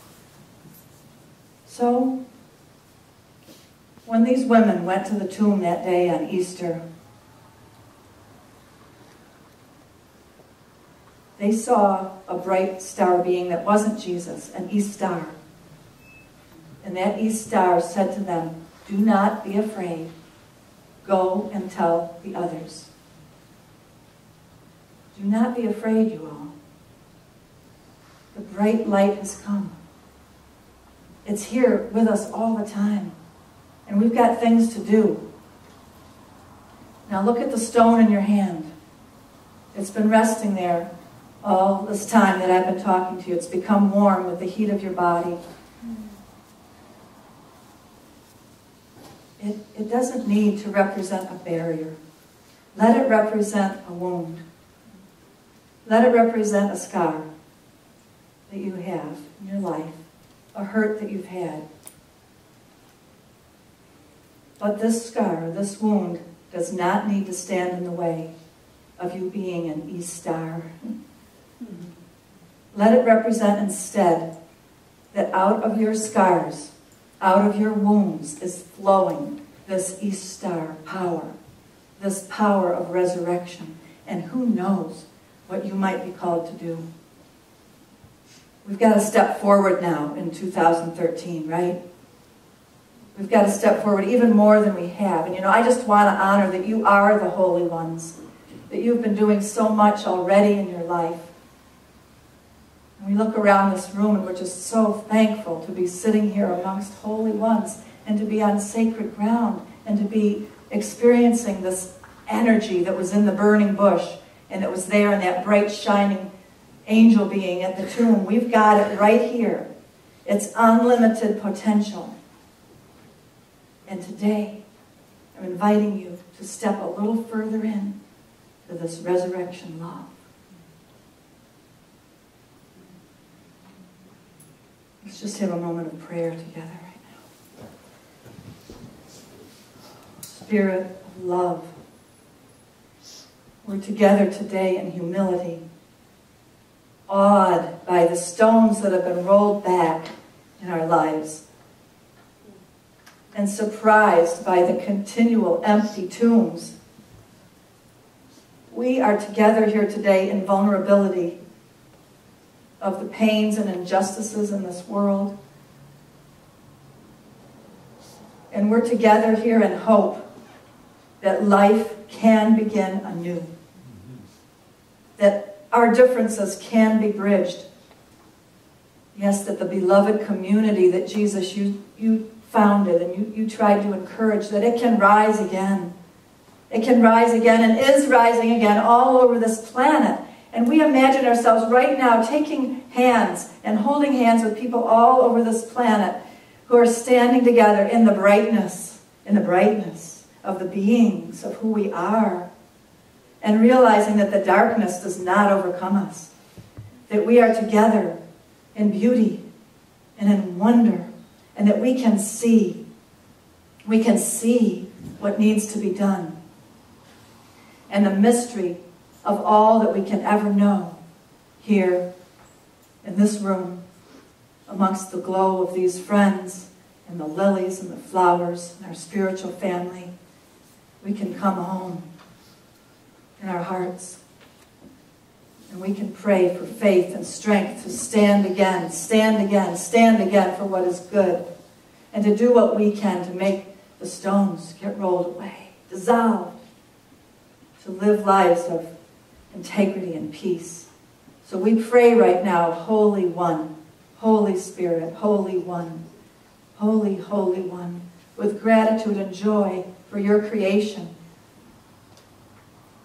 So, when these women went to the tomb that day on Easter, they saw a bright star being that wasn't Jesus, an East Star. And that East Star said to them, do not be afraid. Go and tell the others. Do not be afraid, you all. The bright light has come. It's here with us all the time. And we've got things to do. Now look at the stone in your hand. It's been resting there all this time that I've been talking to you. It's become warm with the heat of your body. It doesn't need to represent a barrier. Let it represent a wound. Let it represent a scar that you have in your life, a hurt that you've had. But this scar, this wound, does not need to stand in the way of you being an East Star. Let it represent instead that out of your scars, out of your wounds is flowing this Easter power, this power of resurrection. And who knows what you might be called to do. We've got to step forward now in 2013, right? We've got to step forward even more than we have. And I just want to honor that you are the holy ones, that you've been doing so much already in your life. And we look around this room and we're just so thankful to be sitting here amongst holy ones and to be on sacred ground and to be experiencing this energy that was in the burning bush and that was there in that bright shining angel being at the tomb. We've got it right here. It's unlimited potential. And today, I'm inviting you to step a little further in to this resurrection love. Let's just have a moment of prayer together right now. Spirit of love, we're together today in humility, awed by the stones that have been rolled back in our lives, and surprised by the continual empty tombs. We are together here today in vulnerability of the pains and injustices in this world. And we're together here in hope that life can begin anew. That our differences can be bridged. Yes, that the beloved community that Jesus, you founded and you tried to encourage, that it can rise again. It can rise again and is rising again all over this planet. And we imagine ourselves right now taking hands and holding hands with people all over this planet who are standing together in the brightness of the beings of who we are, and realizing that the darkness does not overcome us, that we are together in beauty and in wonder, and that we can see what needs to be done. And the mystery of all that we can ever know here in this room, amongst the glow of these friends and the lilies and the flowers and our spiritual family, we can come home in our hearts. And we can pray for faith and strength to stand again for what is good, and to do what we can to make the stones get rolled away, dissolved, to live lives of integrity and peace. So we pray right now, Holy One, Holy Spirit, Holy One, Holy, Holy One, with gratitude and joy for your creation,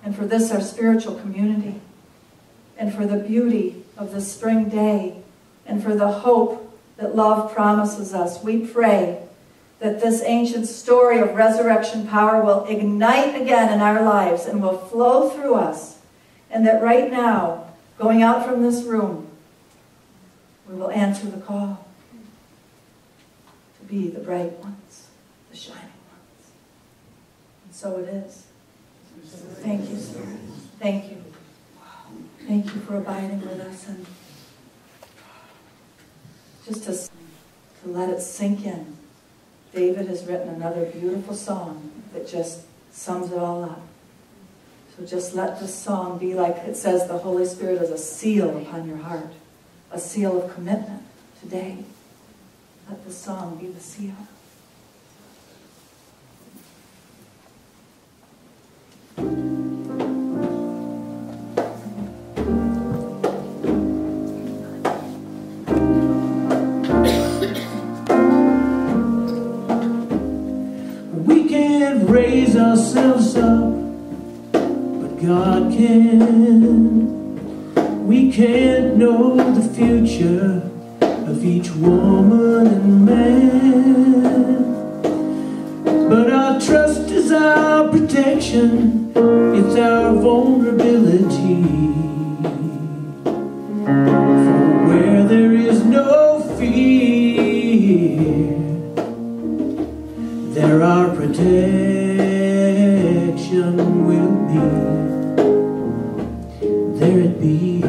and for this, our spiritual community, and for the beauty of the spring day, and for the hope that love promises us. We pray that this ancient story of resurrection power will ignite again in our lives and will flow through us, and that right now, going out from this room, we will answer the call to be the bright ones, the shining ones. And so it is. Thank you, Spirit. Thank you. Thank you for abiding with us, and just to let it sink in. David has written another beautiful song that just sums it all up. So just let this song be like it says, the Holy Spirit is a seal upon your heart, a seal of commitment today. Let the song be the seal. We can't raise ourselves up, but God can. We can't know the future of each woman and man, but our trust is our protection, it's our vulnerability. For where there is no fear, there our protection will be. There it be.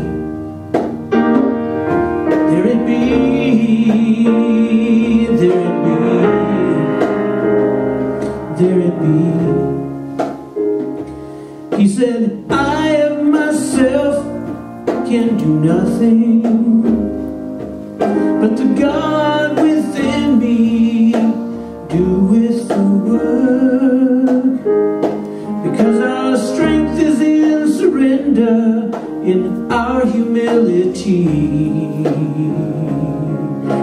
possibility.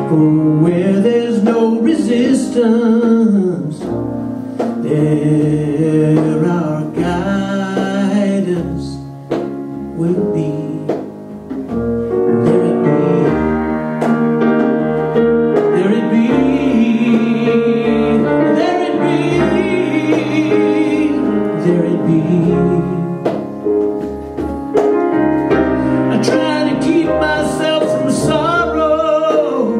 For where there's no resistance, there our guidance will be. There it be, there it be, there it be, there it be. I try to keep myself from sorrow,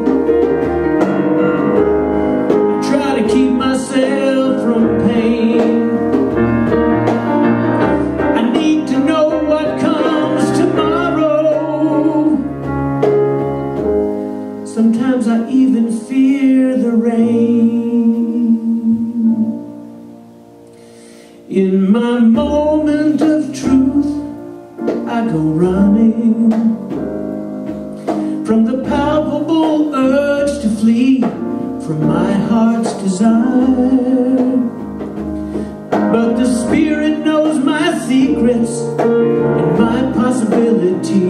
I try to keep myself from pain. I need to know what comes tomorrow. Sometimes I even fear the rain. In my moment of truth, I go running from the palpable urge to flee from my heart's desire. But the Spirit knows my secrets and my possibilities.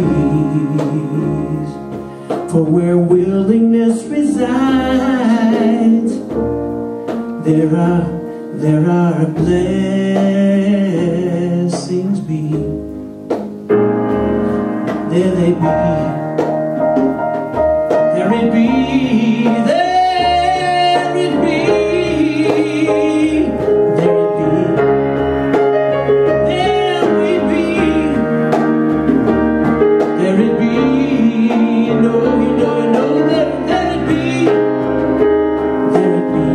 For where willingness resides, there are blessings be. There they be. There it be. There it be. There it be. There we be. There it be. No, you know, there it be. There it be.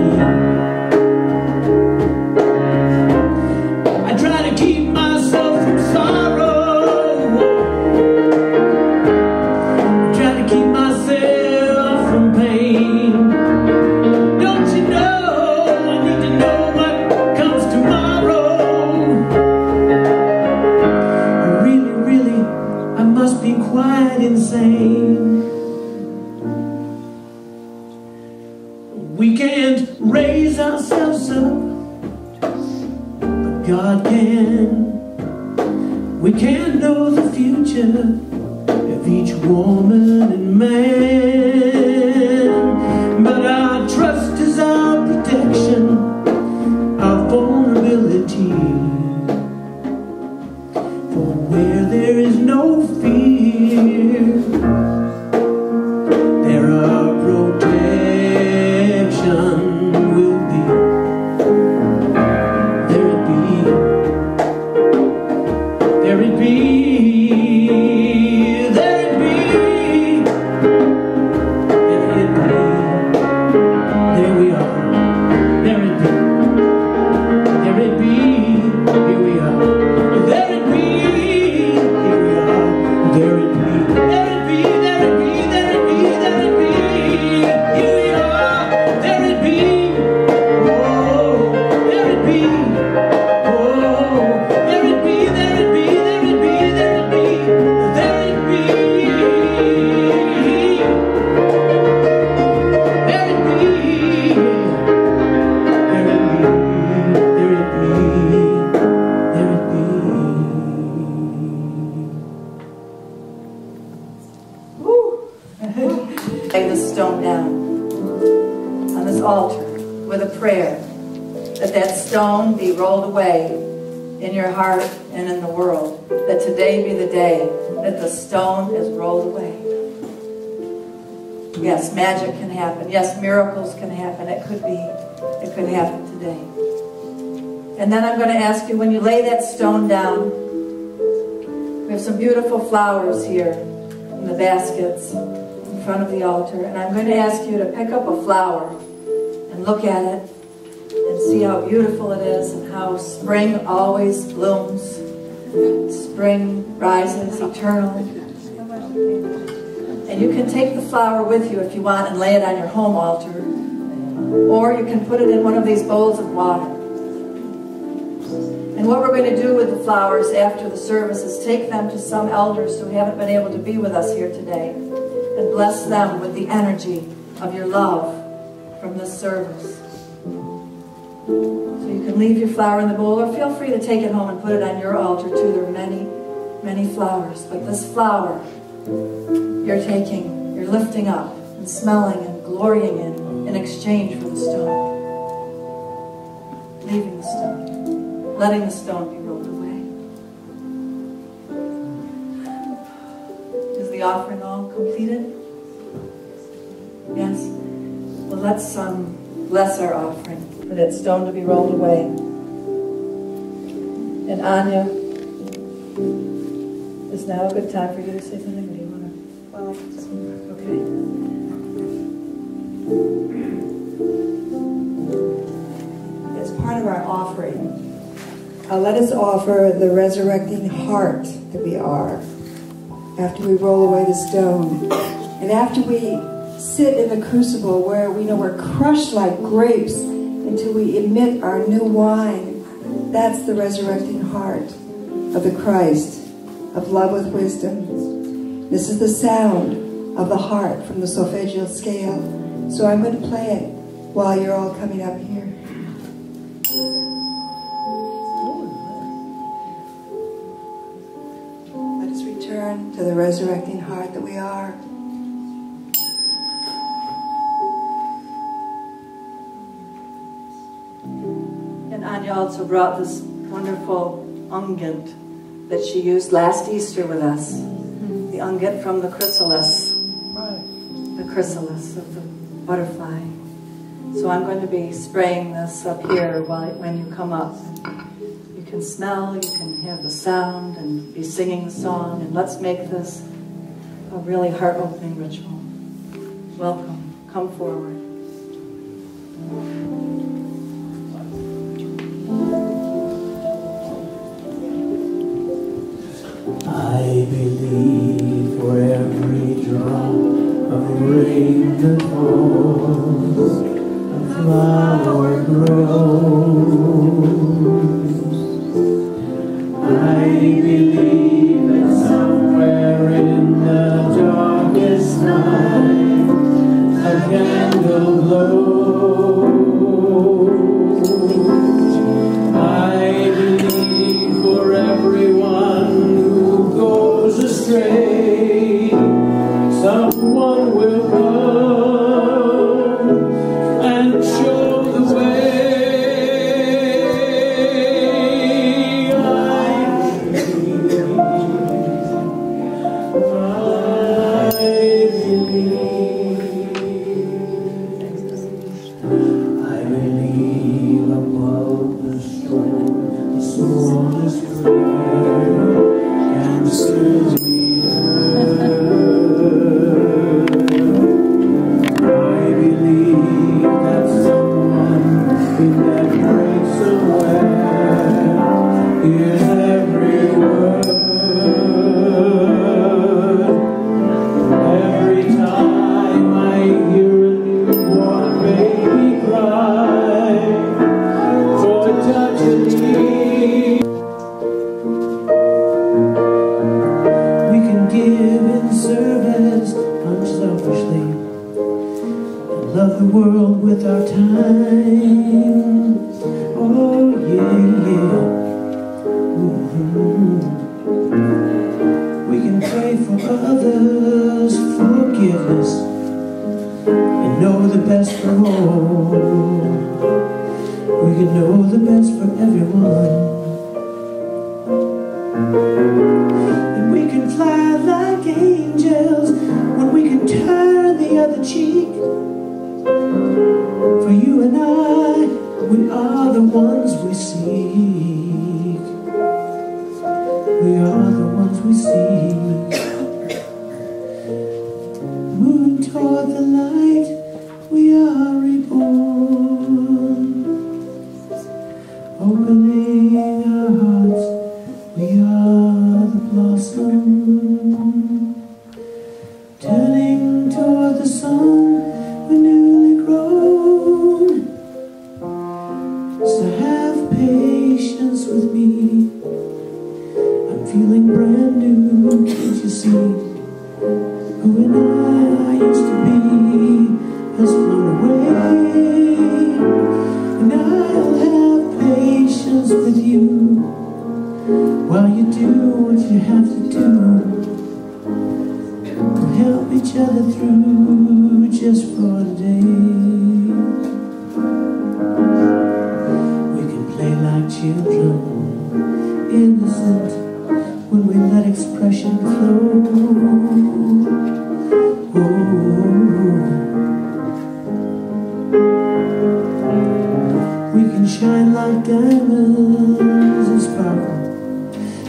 I try to keep myself from sorrow. I try to keep myself from pain. Don't you know, I need to know what comes tomorrow. Really, I must be quite insane. We can't raise ourselves up, but God can. We can't know the future of each woman and man, but our trust is our protection, our vulnerability. For where there is no fear, there our protection will be. There it be. There it be. There it be. There it be. There we are. There it be. There it be. Here we are. There it be. Here we are. There it be. There it be. There it be. There it be. There it be. Here we are. There it be. Oh, there it be. Oh, there it be. There it be. There it be. There it be. There it be. There it be. There it be. There it be. There it be. Woo. Lay this stone down on this altar with a prayer that that stone be rolled away in your heart and in the world. That today be the day that the stone is rolled away. Yes, magic can happen. Yes, miracles can happen. It could happen today. And then I'm going to ask you, when you lay that stone down, we have some beautiful flowers here in the baskets in front of the altar. And I'm going to ask you to pick up a flower and look at it and see how beautiful it is and how spring always blooms. Spring rises eternal. And you can take the flower with you if you want and lay it on your home altar. Or you can put it in one of these bowls of water. And what we're going to do with the flowers after the service is take them to some elders who haven't been able to be with us here today and bless them with the energy of your love from this service. So you can leave your flower in the bowl, or feel free to take it home and put it on your altar too. There are many, many flowers, but this flower you're taking, you're lifting up and smelling and glorying in exchange for the stone. Leaving the stone, letting the stone be rolled away. Is the offering all completed? Yes? Well, let's bless our offering for that stone to be rolled away. And Anya, is now a good time for you to say something? Or do you want to? Well, okay. As part of our offering, let us offer the resurrecting heart that we are after we roll away the stone. And after we sit in the crucible where we know we're crushed like grapes until we emit our new wine, that's the resurrecting heart of the Christ, of love with wisdom. This is the sound of the heart from the solfeggio scale. So I'm going to play it while you're all coming up here. Let us return to the resurrecting heart that we are. And Anya also brought this wonderful unguent that she used last Easter with us. The unguent from the chrysalis. The chrysalis of the butterfly. So I'm going to be spraying this up here when you come up. You can smell, you can hear the sound, and be singing the song. And let's make this a really heart-opening ritual. Welcome. Come forward. I believe for every drop of rain that falls, a flower grows. I believe that somewhere in the darkest night, a candle glows. I believe for everyone goes astray, someone will come and show the way. I believe above the storm, the smallest prayer can still be heard. I believe that someone in that great somewhere hears every word. Every time I hear a newborn baby cry for tragedy, we can give in service unselfishly and love the world with our time. Oh yeah, yeah. We can pray for others forgiveness and know the best for all. We can know the best for everyone. And we can fly like angels when we can turn the other cheek. For you and I, we are the ones we seek. We are the ones we seek. Moving toward the light, we are reborn. Opening our hearts, we are the blossom. Turning toward the sun, we're newly grown. So have patience with me. I'm feeling brand new, can't you see? Who and I used to be has flown away. And I'll have patience with you while you do what you have to do. each other through just for a day. We can play like children, innocent, when we let expression flow. We can shine like diamonds and sparkle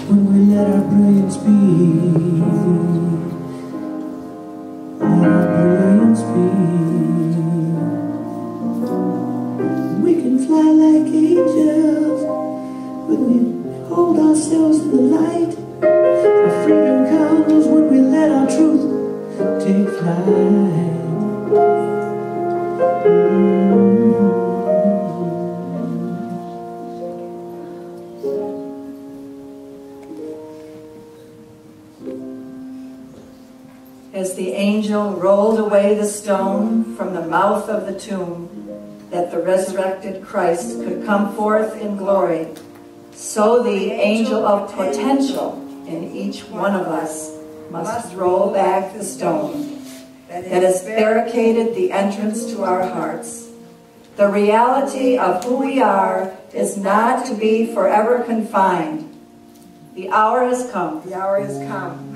when we let our brilliance be. Let our brilliance be. We can fly like angels when we hold ourselves in the light. Our freedom comes when we let our truth take flight. As the angel rolled away the stone from the mouth of the tomb, that the resurrected Christ could come forth in glory, so the angel of potential in each one of us must roll back the stone that has barricaded the entrance to our hearts. The reality of who we are is not to be forever confined. The hour has come. The hour has come.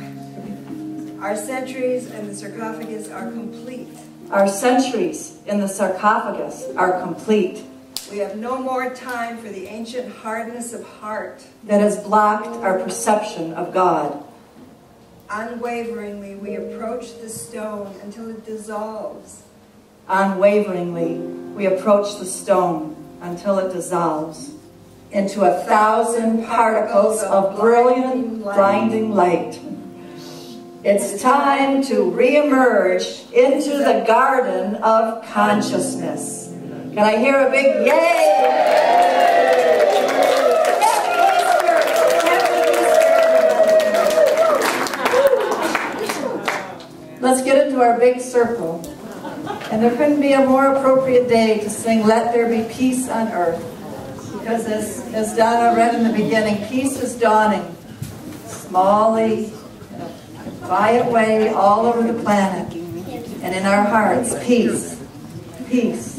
Our centuries in the sarcophagus are complete. Our centuries in the sarcophagus are complete. We have no more time for the ancient hardness of heart. That has blocked our perception of God. Unwaveringly, we approach the stone until it dissolves. Unwaveringly, we approach the stone until it dissolves into 1,000 particles of brilliant, blinding light. It's time to re-emerge into the garden of consciousness. Can I hear a big yay? Let's get into our big circle. And there couldn't be a more appropriate day to sing Let There Be Peace on Earth. Because as Donna read in the beginning, peace is dawning. Smallly, in a quiet way all over the planet. And in our hearts, peace, peace.